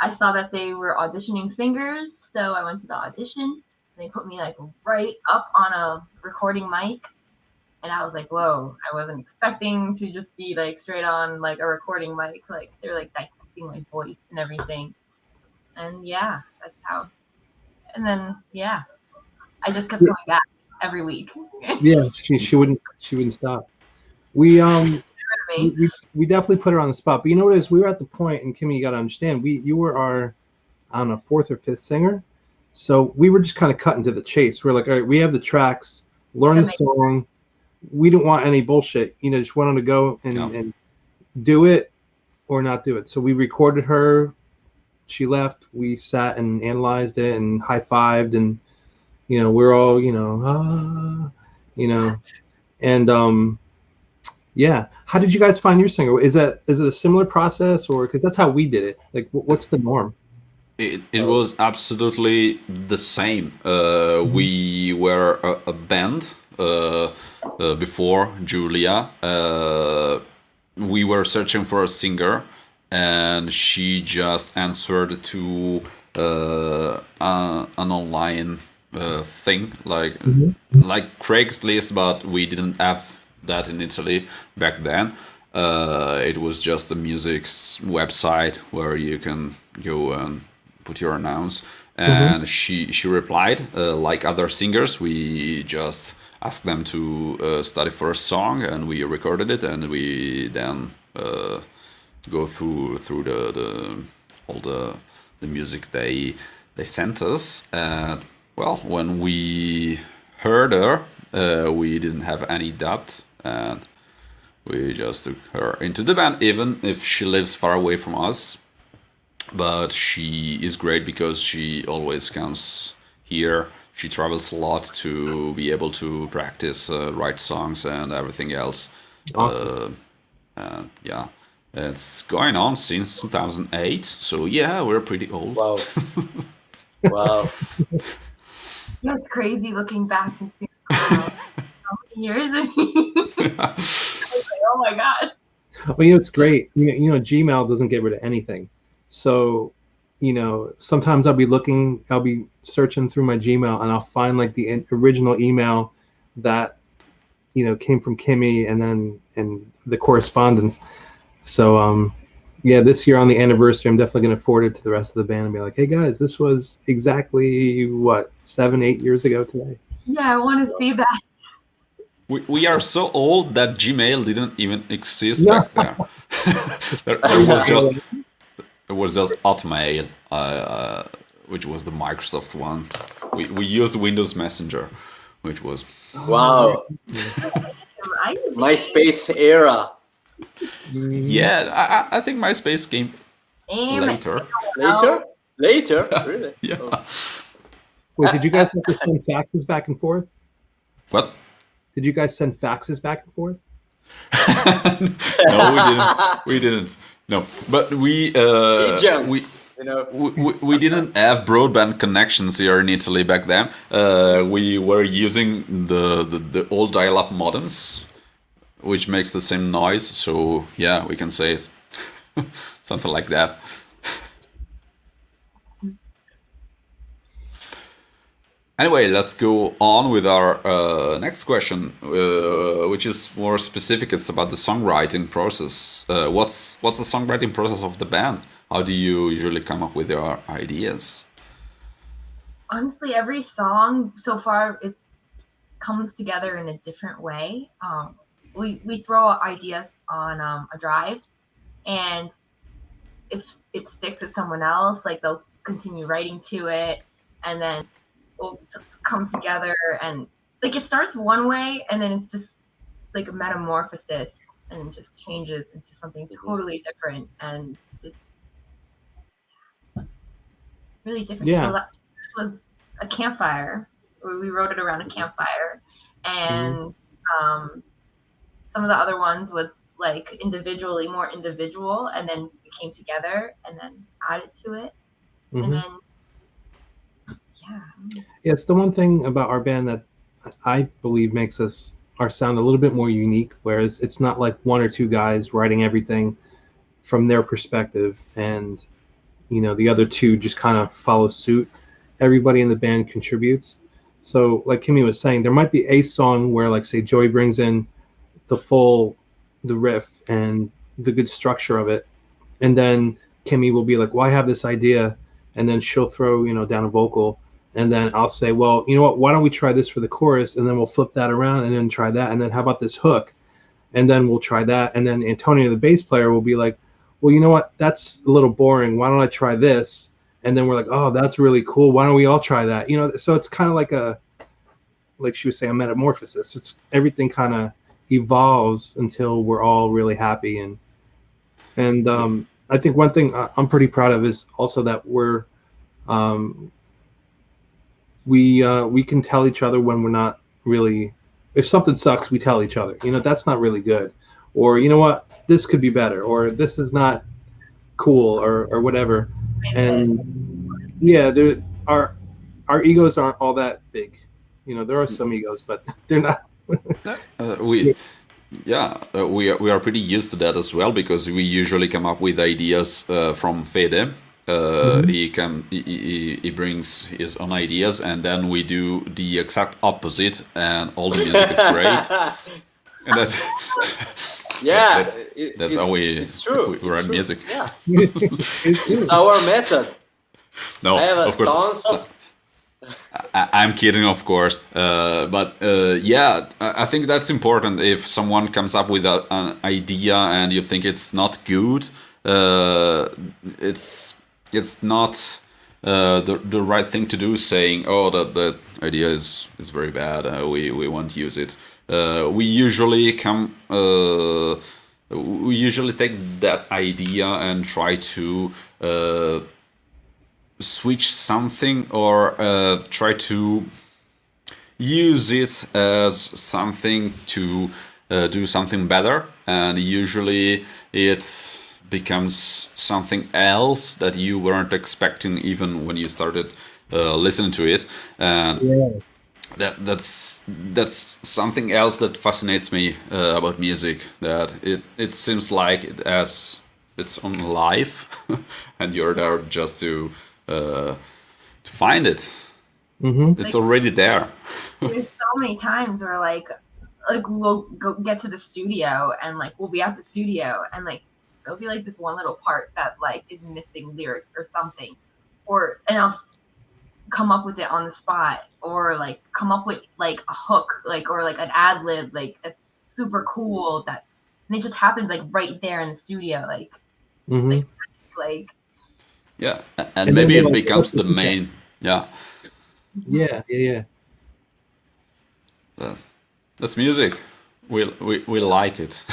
I saw that they were auditioning singers, so I went to the audition. They put me like right up on a recording mic, and I was like, whoa, I wasn't expecting to just be like straight on like a recording mic. Like they're like dissecting my voice and everything. And yeah, that's how. And then I just kept going back every week. Yeah, she wouldn't stop. We definitely put her on the spot. But you know what it is? We were at the point, and KIMMII, you got to understand, you were our, I don't know, 4th or 5th singer. So we were just kind of cutting to the chase. We're like, all right, we have the tracks, learn the song. We didn't want any bullshit. Just wanted to go and do it or not do it. So we recorded her. She left. We sat and analyzed it and high-fived, and we're all and how did you guys find your singer? Is it a similar process, or because that's how we did it? Like, what's the norm? It was absolutely the same. We were a band before Julia. We were searching for a singer, and she just answered to an online thing like Craigslist, but we didn't have that in Italy back then. It was just a music website where you can go and put your announce, and she replied. Like other singers, we just asked them to study for a song, and we recorded it, and we then go through all the music they sent us. And well, when we heard her, we didn't have any doubt, and we just took her into the band, even if she lives far away from us. But she is great because she always comes here. She travels a lot to be able to practice, write songs and everything else. Awesome. It's going on since 2008. So yeah, we're pretty old. Wow. Wow. Yeah, it's crazy looking back and seeing how many years. I was like, oh my god. Well, it's great. Gmail doesn't get rid of anything. So, sometimes I'll be searching through my Gmail, and I'll find like the original email that, came from KIMMII, and the correspondence. So, this year on the anniversary, I'm definitely going to forward it to the rest of the band and be like, hey guys, this was exactly 7-8 years ago today. Yeah, I want to see that. We are so old that Gmail didn't even exist back there. It was just Hotmail, which was the Microsoft one. We used Windows Messenger which was Wow. I use MySpace era. yeah. I think MySpace came AIM. later. Later? Later? Really? Yeah. Oh. Wait, did you guys have to send faxes back and forth? What? Did you guys send faxes back and forth? No, we didn't. We didn't. No, but we Agents, you know. we didn't have broadband connections here in Italy back then. We were using the old dial-up modems, which makes the same noise. So yeah, we can say it. Something like that. Anyway, let's go on with our next question, which is more specific. It's about the songwriting process. What's the songwriting process of the band? How do you usually come up with your ideas? Honestly, every song so far it comes together in a different way. We throw ideas on a drive, and if it sticks with someone else, like they'll continue writing to it, and then we'll just come together, and like it starts one way, and then it's just like a metamorphosis, and it just changes into something totally different, and it's really different. Yeah. So this was a campfire. We wrote it around a campfire, and some of the other ones was like more individual, and then we came together and then added to it, and then yeah, it's the one thing about our band that I believe makes our sound a little bit more unique, whereas it's not like one or two guys writing everything from their perspective and the other two just kind of follow suit. Everybody in the band contributes. So like KIMMII was saying, there might be a song where, like, say, Joey brings in the riff and the good structure of it, and then KIMMII will be like, well, I have this idea, and then she'll throw down a vocal, and then I'll say, well, you know what, why don't we try this for the chorus, and then we'll flip that around and then try that, and then how about this hook, and then we'll try that, and then Antonio, the bass player, will be like, well, you know what, that's a little boring, why don't I try this? And then we're like, oh, that's really cool, why don't we all try that? So it's kind of like she was saying, a metamorphosis. It's everything kind of evolves until we're all really happy. And I think one thing I'm pretty proud of is also that we can tell each other when we're not really, if something sucks, we tell each other, that's not really good, or you know what, this could be better, or this is not cool, or whatever. And yeah, our egos aren't all that big. There are some egos, but they're not. We are pretty used to that as well, because we usually come up with ideas from Fede. He brings his own ideas, and then we do the exact opposite, and all the music is great. And that's that's how we write music. Yeah, it's our method. No, I have of course. tons of. I'm kidding, of course, but yeah, I think that's important. If someone comes up with an idea and you think it's not good, it's not the right thing to do. Saying, "Oh, that idea is very bad. We won't use it." We usually take that idea and try to switch something, or try to use it as something to do something better, and usually it becomes something else that you weren't expecting even when you started listening to it. And that's something else that fascinates me about music, that it seems like it has its own life and you're there just to find it. It's already there. There's so many times where like we'll go get to the studio, and like we'll be at the studio, and like there'll be like this one little part that like is missing lyrics or something, and I'll come up with it on the spot, or like come up with like a hook, like, or like an ad lib, like that's super cool, and it just happens like right there in the studio, like yeah, and maybe it becomes the main. Yeah. That's music. We like it.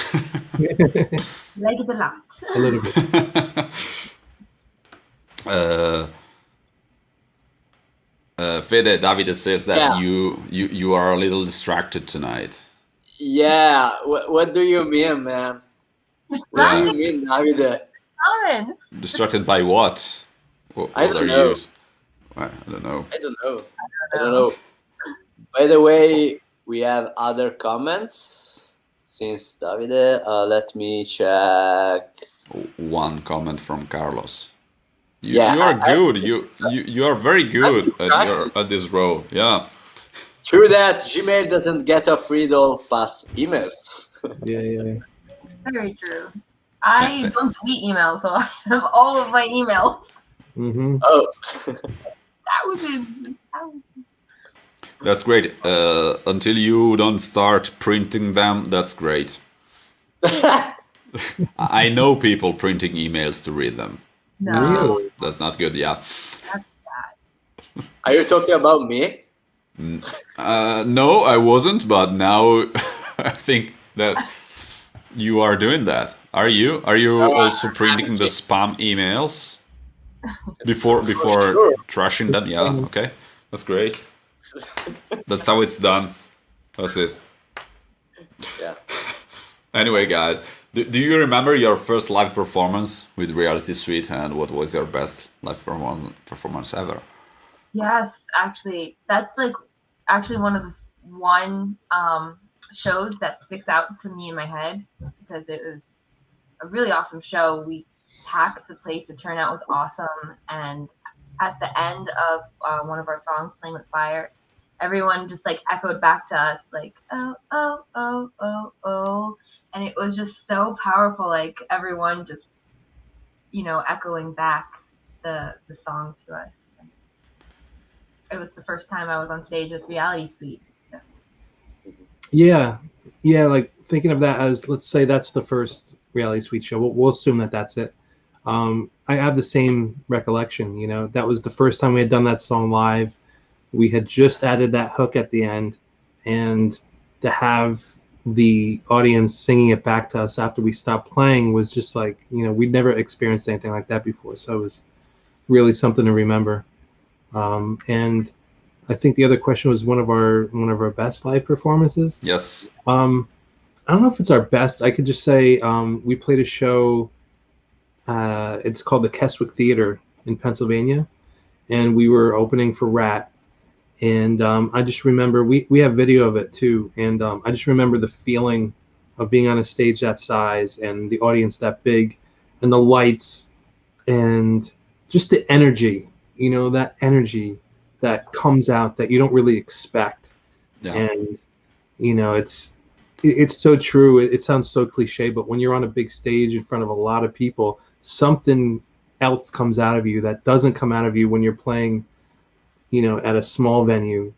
Like it a lot. A little bit. Fede, Davide says that Yeah. you are a little distracted tonight. Yeah. What do you mean, man? What do you mean, Davide? Common. Distracted by what? I What don't are know. you? I don't know. I don't know. I don't know. By the way, we have other comments since Davide. Let me check. One comment from Carlos. Yeah, you are good. You are very good at this role. Yeah. True that Gmail doesn't get a Friedel pass emails. Yeah. Very true. I don't delete emails, so I have all of my emails. Mm-hmm. Oh. Thousands. That's great. Until you don't start printing them, that's great. I know people printing emails to read them. No. Really? That's not good. Yeah. Are you talking about me? No, I wasn't, but now I think that you are doing that. Are you? Are you also printing the spam emails before sure. trashing them? Yeah. Okay. That's great. That's how it's done. That's it. Yeah. Anyway, guys, do you remember your first live performance with Reality Suite, and what was your best live performance ever? Yes, actually, that's like one of the shows that sticks out to me in my head because it was a really awesome show. We packed the place. The turnout was awesome, and at the end of one of our songs, "Playing with Fire," everyone just like echoed back to us like "oh oh oh oh oh," and it was just so powerful. Like everyone just echoing back the song to us. It was the first time I was on stage with Reality Suite. So. Yeah. Like thinking of that as, let's say that's the first Reality Suite show. We'll assume that that's it. I have the same recollection. That was the first time we had done that song live. We had just added that hook at the end, and to have the audience singing it back to us after we stopped playing was just like, we'd never experienced anything like that before. So it was really something to remember. And I think the other question was one of our best live performances. Yes. I don't know if it's our best. I could just say we played a show. It's called the Keswick Theater in Pennsylvania, and we were opening for Rat. And I just remember we have video of it too. And I just remember the feeling of being on a stage that size and the audience that big, and the lights, and just the energy. That energy that comes out that you don't really expect. Yeah. And it's so true. It sounds so cliche, but when you're on a big stage in front of a lot of people, something else comes out of you that doesn't come out of you when you're playing at a small venue.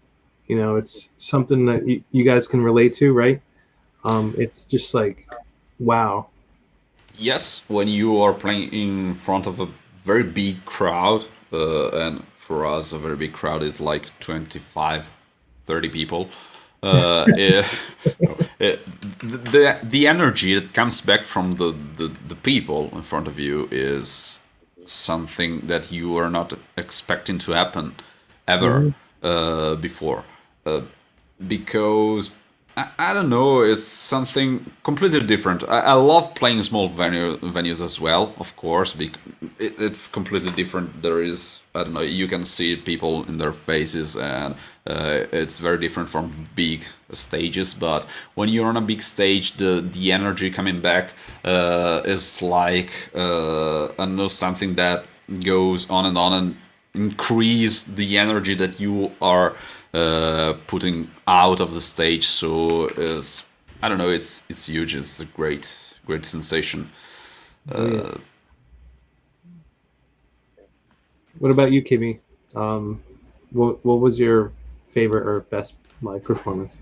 It's something that you guys can relate to, right? It's just like, wow. Yes, when you are playing in front of a very big crowd, and for us a very big crowd is like 25, 30 people, the energy that comes back from the people in front of you is something that you are not expecting to happen ever before, because I don't know, it's something completely different. I love playing small venues as well, of course. It's completely different. There is, I don't know, you can see people in their faces, and it's very different from big stages. But when you're on a big stage, the energy coming back is like I don't know, something that goes on and increase the energy that you are putting out of the stage. So I don't know, it's huge. It's a great sensation. What about you, Kimmy? What was your favorite or best live performance?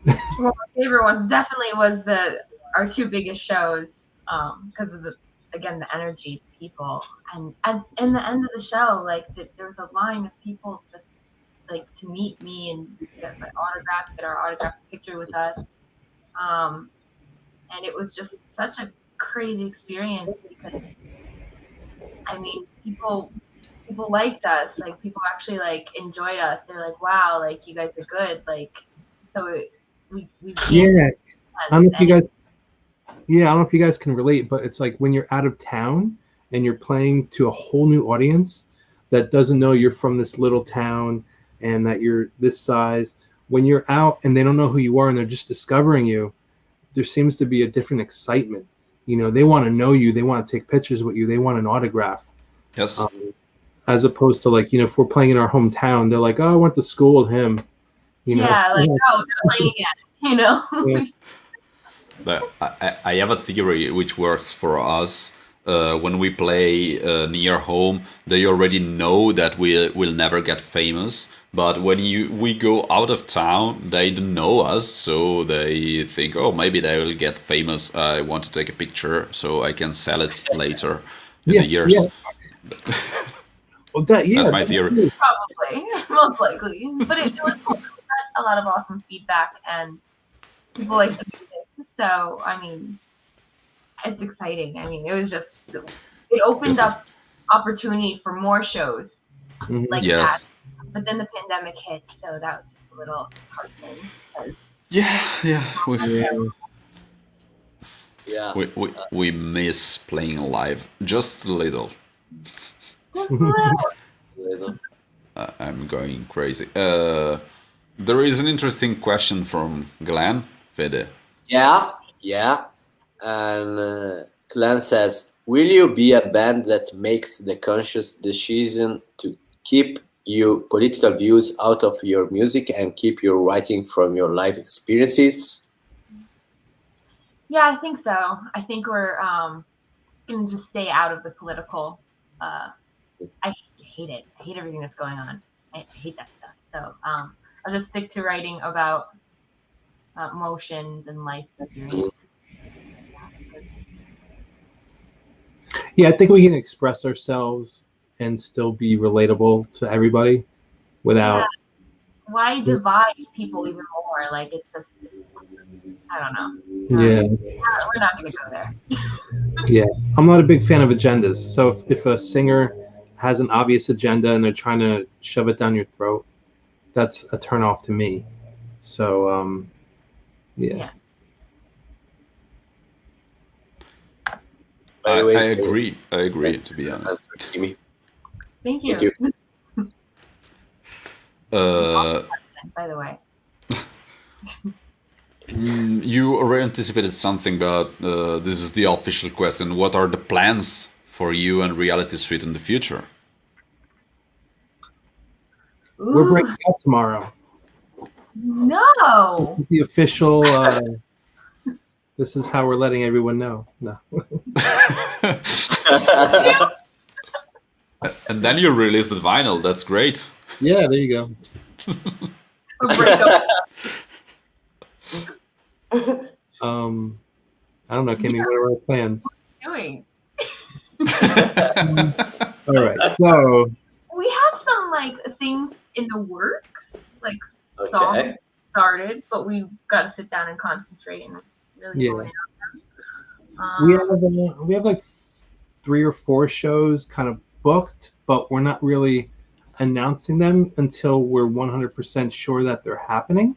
Well, my favorite one definitely was our two biggest shows because of the energy, people, and in the end of the show, like there was a line of people just like to meet me and get my autographs, get our autographs picture with us. And it was just such a crazy experience because I mean people liked us, like people actually like enjoyed us. They're like, wow, like you guys are good. Like so we Yeah. I don't know if you and guys Yeah, I don't know if you guys can relate, but it's like when you're out of town and you're playing to a whole new audience that doesn't know you're from this little town and that you're this size. When you're out and they don't know who you are and they're just discovering you, there seems to be a different excitement. You know, they want to know you, they want to take pictures with you, they want an autograph. Yes. As opposed to like, you know, if we're playing in our hometown, they're like, oh, I went to school with him. You know? yeah, like oh, they're playing again, you know. Yeah. But I have a theory which works for us. When we play near home, they already know that we will never get famous. But when we go out of town, they don't know us, so they think, oh, maybe they will get famous. I want to take a picture so I can sell it later in the years. Yeah. Well, That's my theory. Probably, most likely. But it was cool. We got a lot of awesome feedback and people like the music. So, I mean, it's exciting. I mean, it was just, it opened up opportunity for more shows like that. But then the pandemic hit, so that was just a little disheartening. We miss playing live just a little. Just a little. I'm going crazy. There is an interesting question from Glenn Fede. Yeah. And Glenn says, will you be a band that makes the conscious decision to keep your political views out of your music and keep your writing from your life experiences? Yeah, I think so. I think we're going to just stay out of the political. I hate it. I hate everything that's going on. I hate that stuff. So I'll just stick to writing about emotions and life experience. Yeah, I think we can express ourselves and still be relatable to everybody without. Why divide people even more? Like it's just, I don't know. Yeah. We're not going to go there. Yeah, I'm not a big fan of agendas. So if a singer has an obvious agenda and they're trying to shove it down your throat, that's a turnoff to me. So yeah. By the way, I agree. To be honest. Thank you. By the way. You already anticipated something, but this is the official question. What are the plans for you and Reality Street in the future? Ooh. We're breaking up tomorrow. No. This is the official. This is how we're letting everyone know. No. And then you release the vinyl. That's great. Yeah, there you go. I don't know, Kimmy. What are our plans? Doing. All right. So we have some like things in the works, like songs started, but we've got to sit down and concentrate and really hone in on them. We have like 3 or 4 shows kind of booked, but we're not really announcing them until we're 100% sure that they're happening.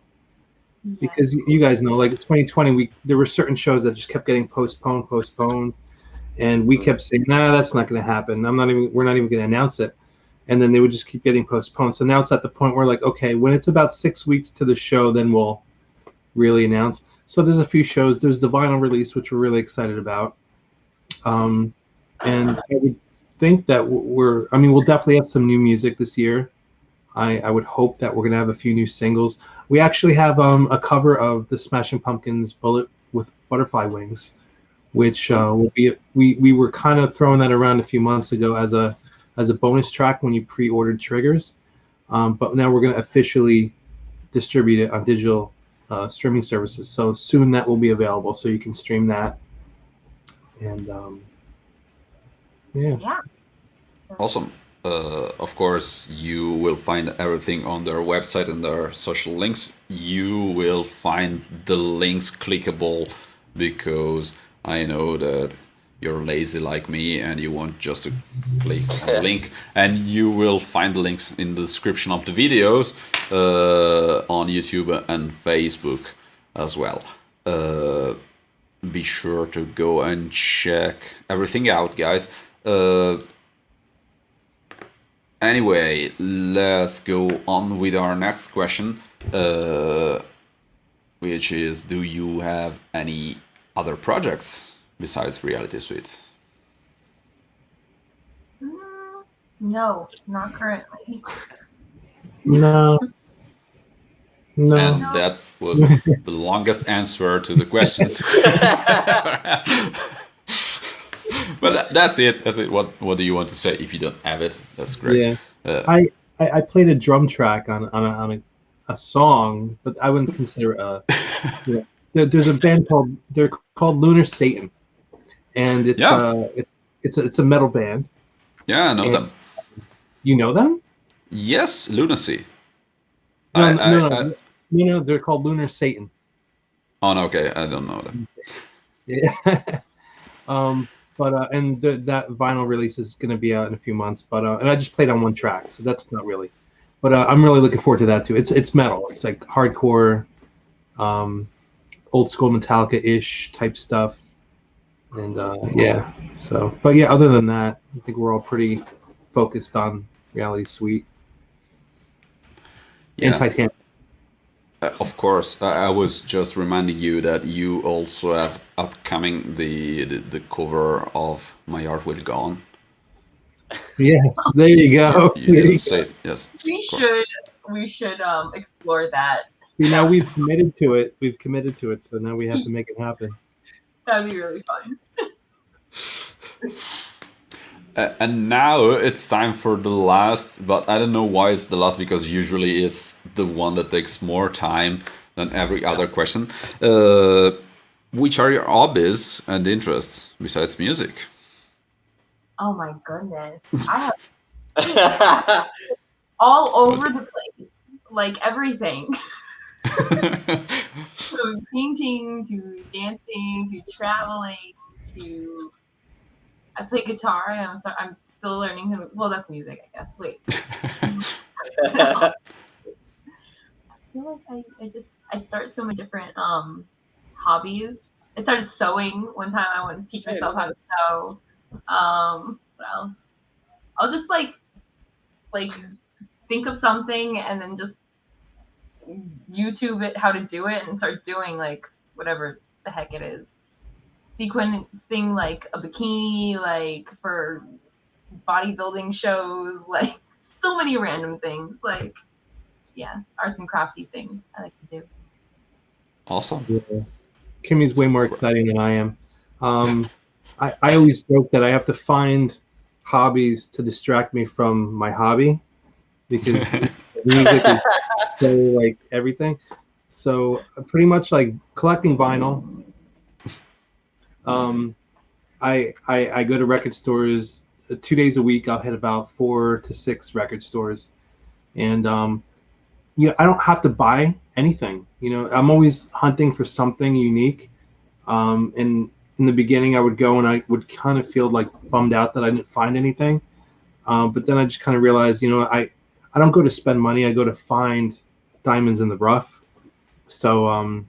Yeah. Because you guys know, like 2020, there were certain shows that just kept getting postponed, and we kept saying, nah, that's not going to happen. We're not even going to announce it. And then they would just keep getting postponed. So now it's at the point where like, okay, when it's about 6 weeks to the show, then we'll really announce. So there's a few shows. There's the vinyl release, which we're really excited about. And I would think that we'll definitely have some new music this year. I would hope that we're going to have a few new singles. We actually have a cover of the Smashing Pumpkins' Bullet with Butterfly Wings, which will be, we were kind of throwing that around a few months ago as a bonus track when you pre-ordered triggers. But now we're going to officially distribute it on digital streaming services. So soon that will be available, so you can stream that. And yeah. Awesome. of course, you will find everything on their website and their social links. You will find the links clickable because I know that you're lazy like me and you want just to click on the link, and you will find the links in the description of the videos on YouTube and Facebook as well. Be sure to go and check everything out, guys. Anyway, let's go on with our next question, which is, do you have any other projects besides Reality Suite? No, not currently. No. No. And that was the longest answer to the question. But that's it. That's it. What do you want to say? If you don't have it, that's great. Yeah. I played a drum track on a song, but I wouldn't consider it a. Yeah. There's a band called Lunar Satan, and it's a metal band. Yeah, I know them. You know them? Yes, Lunacy. No, they're called Lunar Satan. Oh, no, okay, I don't know them. Yeah. But and that vinyl release is going to be out in a few months. But and I just played on one track, so that's not really. But I'm really looking forward to that too. It's metal. It's like hardcore, old school Metallica-ish type stuff, and yeah. So, but yeah, other than that, I think we're all pretty focused on Reality Suite and Titanic. Of course, I was just reminding you that you also have upcoming the cover of My Heart Will Go On. Yes, there you go. You didn't say it. Yes. We should explore that. See, now we've committed to it. We've committed to it, so now we have to make it happen. That'd be really fun. And now it's time for the last, but I don't know why it's the last, because usually it's the one that takes more time than every other question. Which are your hobbies and interests besides music? Oh my goodness. I have all over the place. Like everything. From painting to dancing to traveling to I play guitar. I'm still learning how to. Well, that's music, I guess. Wait. I feel like I start so many different hobbies. I started sewing one time. I wanted to teach myself how to sew. What else? I'll just like think of something and then just YouTube it how to do it and start doing like whatever the heck it is. Sequencing like a bikini, like for bodybuilding shows, like so many random things, like arts and crafty things I like to do. Awesome. Yeah. KIMMII's way more exciting than I am. I always joke that I have to find hobbies to distract me from my hobby, because music is so like everything. So pretty much like collecting vinyl. I go to record stores 2 days a week. I'll hit about 4 to 6 record stores, and I don't have to buy anything. I'm always hunting for something unique. And in the beginning, I would go and I would kind of feel like bummed out that I didn't find anything. But then I just kind of realized, I don't go to spend money. I go to find diamonds in the rough. So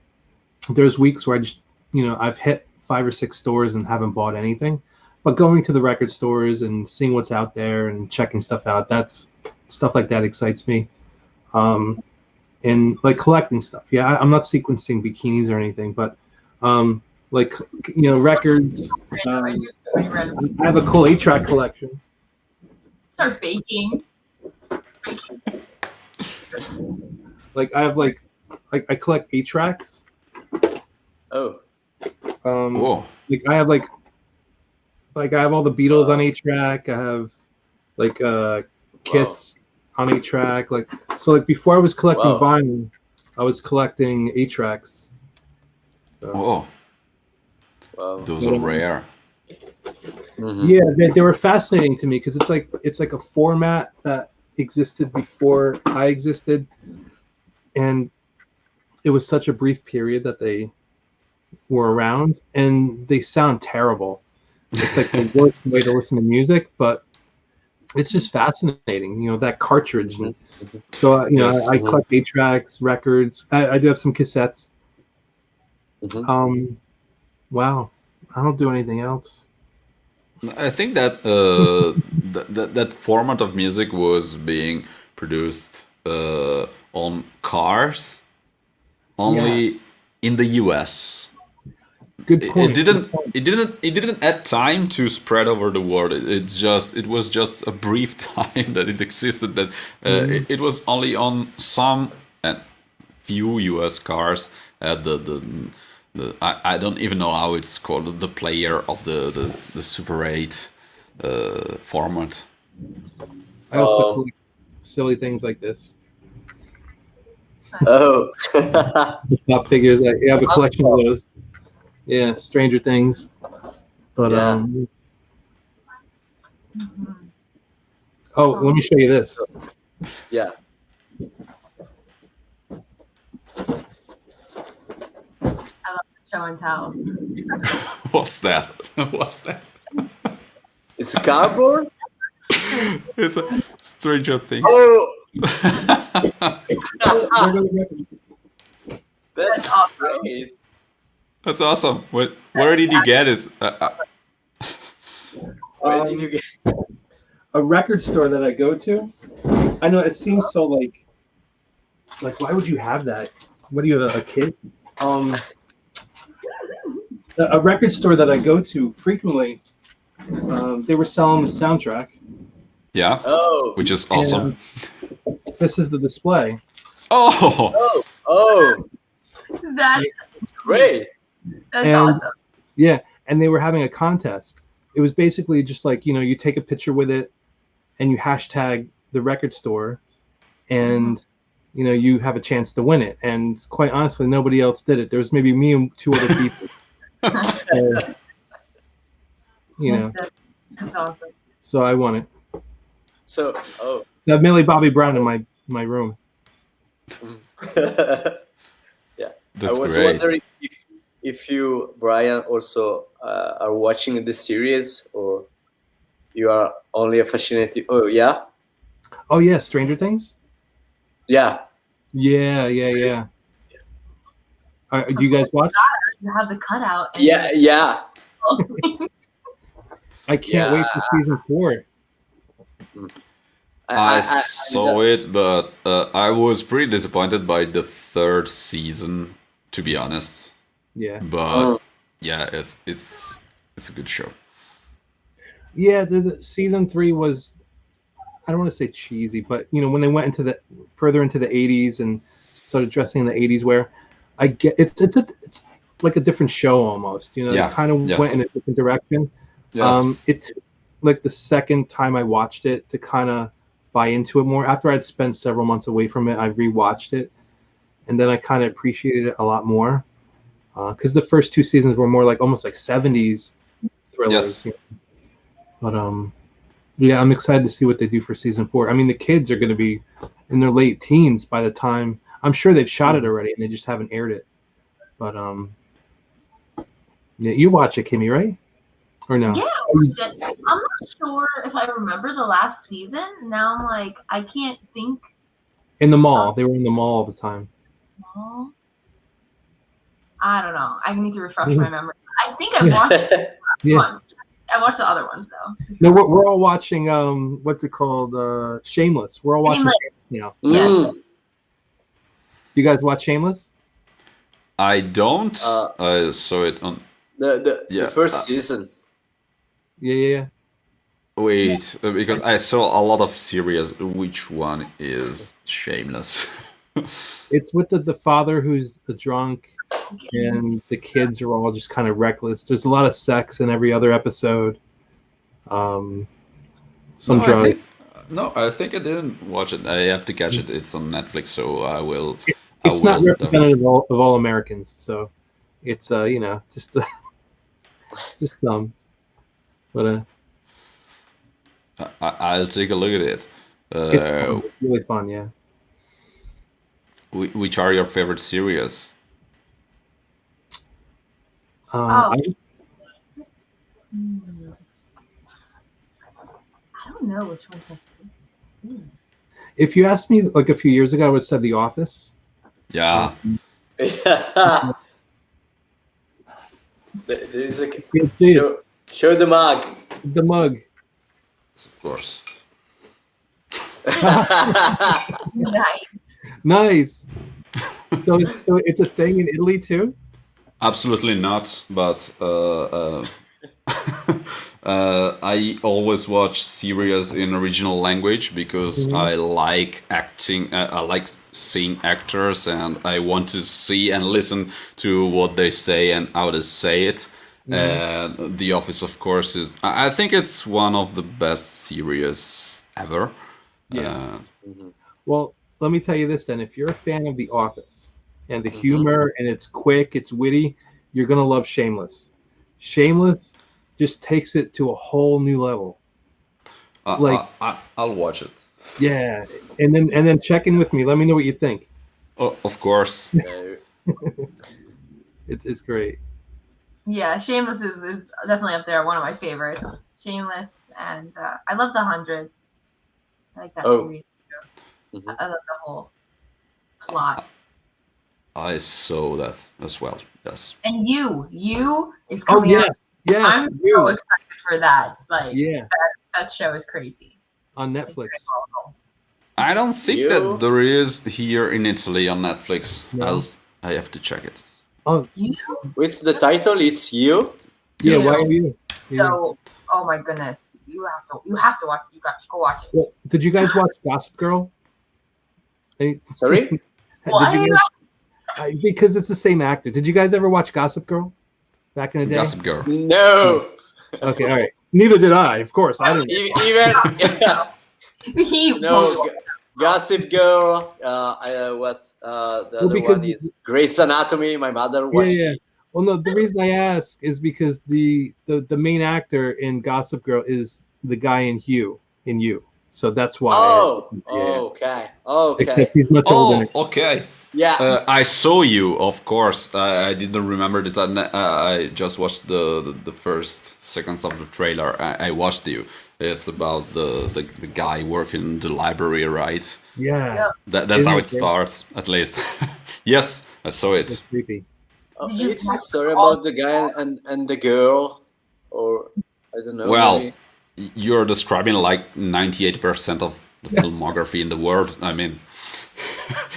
there's weeks where I just, I've hit 5 or 6 stores and haven't bought anything, but going to the record stores and seeing what's out there and checking stuff out, that's stuff like that excites me. And like collecting stuff. Yeah, I'm not sequencing bikinis or anything, but records. I have a cool 8-track collection. Start baking. Like I have I collect 8-tracks. Oh. Whoa. I have I have all the Beatles on 8-track. I have Kiss on 8-track. So before I was collecting vinyl, I was collecting 8-tracks. So. Whoa. Wow. Those are rare. Mhm. Yeah, they were fascinating to me because it's like a format that existed before I existed, and it was such a brief period that they were around, and they sound terrible. It's like the worst way to listen to music, but it's just fascinating, that cartridge. And Mhm. so, Yes. I collect 8-tracks, records. I do have some cassettes. Mhm. Wow, I don't do anything else. I think that that format of music was being produced on cars only Yes, in the US. good It point. Good didn't point. it didn't add time to spread over the world. It was just a brief time that it existed. That it was only on some and few US cars. I don't even know how it's called, the player of the Super 8 format. I also Oh. collect silly things like this. Oh. Pop figures. I have a collection of those. Yeah, Stranger Things. But Yeah. Mhm. oh, let me show you this. Yeah. I love the show and tell. What's that? What's that? It's a cardboard. It's a Stranger Things. Oh, That's that's awesome. great. That's awesome. Where did you get it? Where did you get? A record store that I go to. I know it seems so like why would you have that? What are you, a kid? A record store that I go to frequently. They were selling the soundtrack. Yeah, Oh, which is awesome. And this is the display. Oh, oh, That's great. that's And- awesome. Yeah, and they were having a contest. It was basically just like, you take a picture with it and you hashtag the record store, and you have a chance to win it. And quite honestly, nobody else did it. There was maybe me and 2 other people. So, That's awesome. so I won it. So, So I have Millie Bobby Brown in my room. yeah. that's I was great. wondering if you, Brian, also are watching the series, or you are only a fascinated. Oh, yeah, Oh yeah, Stranger Things. yeah. Yeah. Do you guys watch? You have the cutout. And Yeah. I can't wait for season 4. I saw it, but I was pretty disappointed by the 3rd season, to be honest. Yeah. But yeah, it's a good show. Yeah, the season 3 was, I don't want to say cheesy, but when they went into further into the 80s and started dressing in the 80s wear, I get it's like a different show almost. Yeah, It kind of yes. went in a different direction. Yes. It's like the second time I watched it to kind of buy into it more. After I'd spent several months away from it, I rewatched it, and then I kind of appreciated it a lot more. Because the first 2 seasons were more like almost like 70s thrillers. Yes. But yeah, I'm excited to see what they do for season 4. I mean, the kids are going to be in their late teens by the time. I'm sure they've shot it already and they just haven't aired it. But yeah, you watch it, KIMMII, right? Or no? Yeah, I watched it. I'm not sure if I remember the last season. Now I'm like, I can't think. In the mall. They were in the mall all the time. Oh, I don't know. I need to refresh my memory. I think I watched Yeah. one. I watched the other ones though. No, we're all watching. What's it called? Shameless. We're all watching. Shameless. Shameless. Mm. You guys watch Shameless? I don't. I saw it on. The first season. Yeah. Wait, because I saw a lot of series. Which one is Shameless? It's with the father who's a drunk, and the kids are all just kind of reckless. There's a lot of sex in every other episode. Some drugs. I think I didn't watch it. I have to catch it. It's on Netflix, so I will. It's not representative of all Americans, so it's just But I'll take a look at it. it's fun. It's really fun. Yeah. Which are your favorite series? Oh. I don't know which one's my favorite. If you asked me like a few years ago, I would have said The Office. Yeah. There is a Yeah, show the mug. the mug. Of course. Nice. Nice. So it's a thing in Italy too. Absolutely not, but I always watch series in original language because I like acting. I like seeing actors, and I want to see and listen to what they say and how they say it. The Office, of course, is. I think it's one of the best series ever. Yeah. Well, let me tell you this then. If you're a fan of The Office and the humor and it's quick, it's witty, you're gonna love Shameless. Shameless just takes it to a whole new level. I'll watch it. Yeah, and then check in with me. Let me know what you think. Oh, of course. It's great. Yeah, Shameless is definitely up there. One of my favorites. Shameless, and I love The 100. I like that series. I love the whole plot. I saw that as well. Yes. And you is coming yes, out. yes. I'm so excited for that. Like, yeah, that show is crazy. on Netflix. I don't think that there is here in Italy on Netflix. No. I have to check it. Oh, What's the title? It's You. yeah. Yes. Why are you? Yeah. So, oh my goodness, you have to watch. You got to go watch it. Well, did you guys watch Gossip Girl? Sorry? Why? Did you guys, because it's the same actor. Did you guys ever watch Gossip Girl back in the day? Gossip Girl. No. Okay, all right. Neither did I. Of course, I didn't. Even He no. Gossip Girl. The other one is Grey's Anatomy. My mother watched. Yeah. Well, no. The reason I ask is because the main actor in Gossip Girl is the guy in You. So that's why. Okay. Except he's much older. Okay. Yeah. I saw You, of course. I didn't remember that. I just watched the first seconds of the trailer. I watched You. It's about the guy working in the library, right? Yeah. That's how it starts, at least. Yes, I saw it. It's creepy. It's a story about the guy and the girl, or I don't know. Well, maybe. you're describing like 98% of the filmography in the world. I mean,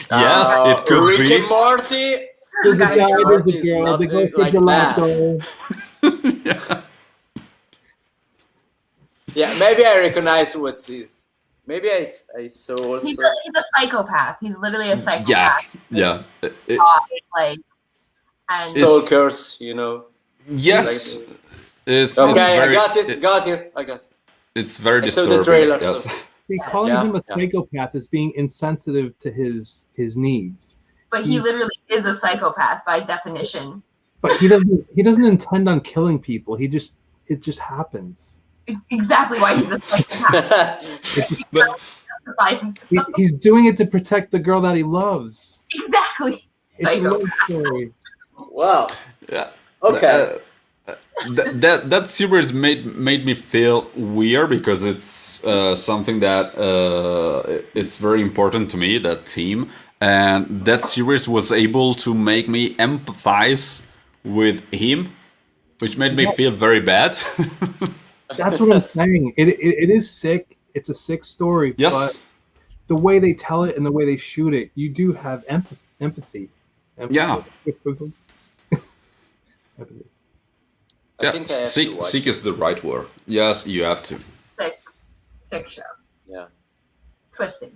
yes, it could Rick be. and Morty. There's a guy, there's a It's girl. not They go for like that. gelato. Yeah. Yeah, maybe I recognize what it is. Maybe I saw also. He's a psychopath. He's literally a psychopath. Yeah. Like, and Stalkers, you know. Yes. Like, It's okay, very, I got it. It's very I saw disturbing. the trailer. Yes. So. See, calling him a Yeah. psychopath is being insensitive to his needs. but he literally is a psychopath by definition. But he doesn't intend on killing people. It just happens. Exactly why he's a psychopath. He's doing it to protect the girl that he loves. Exactly. It's a love Psychopath. story. Wow. Yeah. Okay. That series made me feel weird because it's something that it's very important to me, that theme, and that series was able to make me empathize with him, which made me feel very bad. That's what I'm saying. It is sick. It's a sick story. Yes. But the way they tell it and the way they shoot it, you do have empathy. Yeah. Empathy. I think I have to seek watch is the right word. Yes, you have to. Sick show. Yeah. Twisted.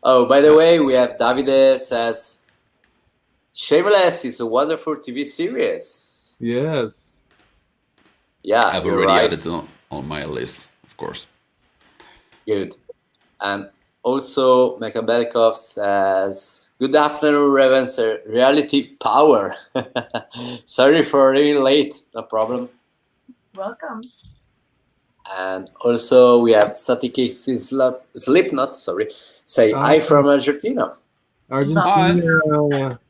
Oh, by the way, we have Davide says, Shameless is a wonderful TV series. Yes. Yeah, I've you're already right. added it on my list, of course. Good. And also, Mekabelikov says, good afternoon, Ravenscry. Reality power. Sorry for arriving late. No problem. Welcome. And also we have Static Slipknot, sorry. Say hi from Argentina. Argentina.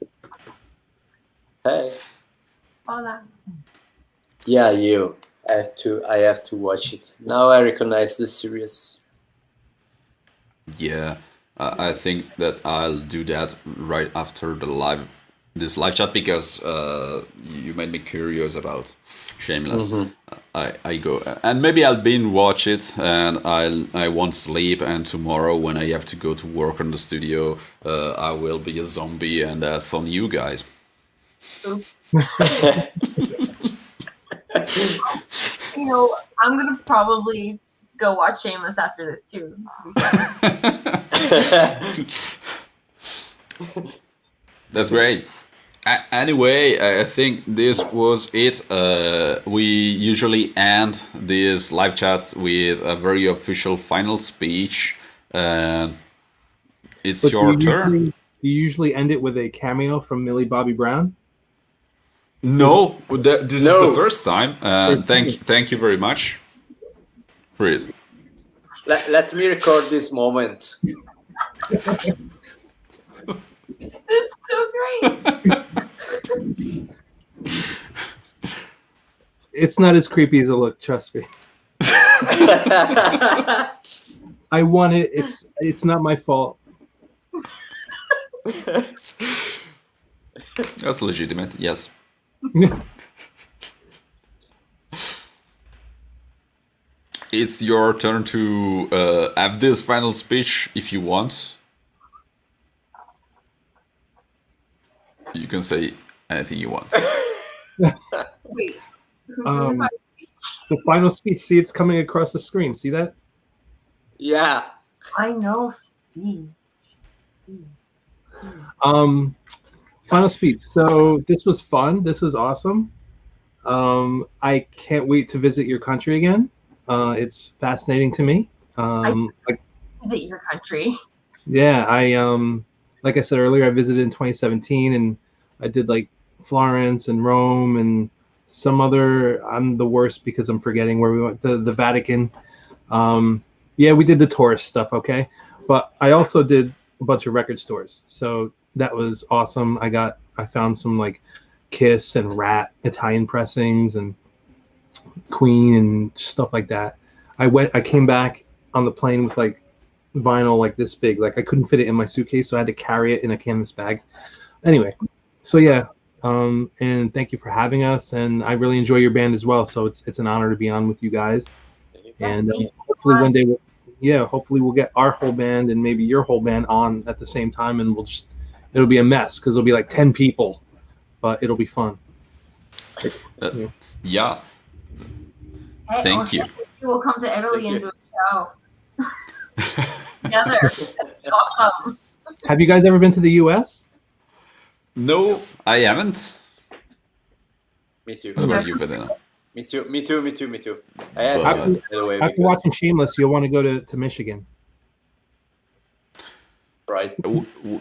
Hey. Hola. Yeah, you. I have to watch it. Now I recognize the series. Yeah, I think that I'll do that right after this live chat because you made me curious about Shameless. I go and maybe I'll binge watch it and I won't sleep, and tomorrow when I have to go to work in the studio, I will be a zombie, and that's on you guys. You know, I'm gonna probably go watch Shameless after this too. That's great. Anyway, I think this was it. We usually end these live chats with a very official final speech. It's But your turn. Do you usually end it with a cameo from Millie Bobby Brown? No, this is the first time. Thank you very much for it. Let me record this moment. It's so great. It's not as creepy as it looked, trust me. I won it. It's not my fault. That's legitimate, yes. It's your turn to have this final speech if you want. You can say anything you want. Wait. The final speech. See, it's coming across the screen. See that? Yeah. Final speech. Final speech. So this was fun. This was awesome. I can't wait to visit your country again. It's fascinating to me. Visit your country. Yeah, like I said earlier, I visited in 2017, and I did like Florence and Rome and some other. I'm the worst because I'm forgetting where we went. The Vatican. Yeah, we did the tourist stuff, okay, but I also did a bunch of record stores, so that was awesome. I found some like Kiss and Rat Italian pressings and Queen and stuff like that. I came back on the plane with like vinyl like this big, like I couldn't fit it in my suitcase, so I had to carry it in a canvas bag. Anyway, so yeah, and thank you for having us, and I really enjoy your band as well, so it's an honor to be on with you guys. And hopefully one day hopefully we'll get our whole band and maybe your whole band on at the same time, and it'll be a mess because it'll be like 10 people, but it'll be fun. Yeah. Hey, Thank you. We'll come to Italy and do a show together. That's awesome. Have you guys ever been to the US? No, I haven't. Me too. What about you, Fedena? Me too. I have After watching Shameless, you'll want to go to Michigan. Right.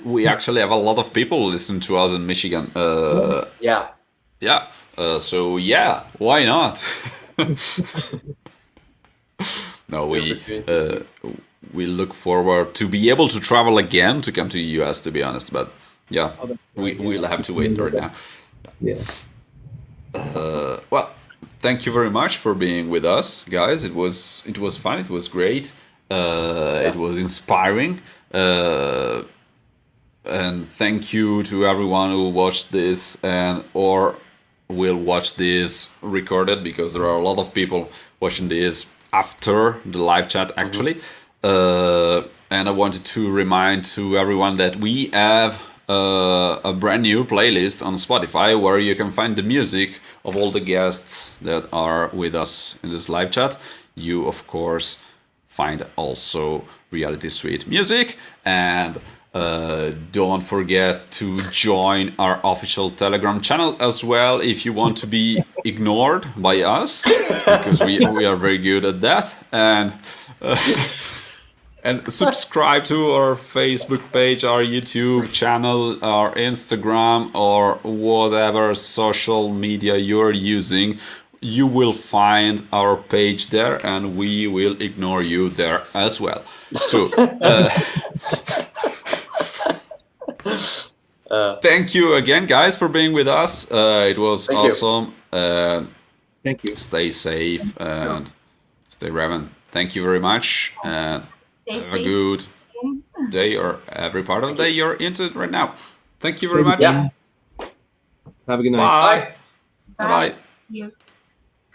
We actually have a lot of people listen to us in Michigan. Yeah. Yeah. So yeah, why not? No, we look forward to be able to travel again to come to the US, to be honest. But yeah, we'll have to wait right now. Yeah. Well, thank you very much for being with us, guys. It was fun. It was great. It was inspiring. And thank you to everyone who watched this or will watch this recorded, because there are a lot of people watching this after the live chat actually. And I wanted to remind to everyone that we have a brand new playlist on Spotify where you can find the music of all the guests that are with us in this live chat. You of course find also Reality Suite music, and don't forget to join our official Telegram channel as well if you want to be ignored by us, because we are very good at that. And subscribe to our Facebook page, our YouTube channel, our Instagram, or whatever social media you're using. you will find our page there, and we will ignore you there as well. So thank you again, guys, for being with us. It was Thank you. awesome. Thank you. Stay safe and stay Raven. Thank you very much, and Stay have a safe. good day or every part of the day you're into right now. Thank you very much. Yeah. Have a good night. Bye. Bye. Bye. You.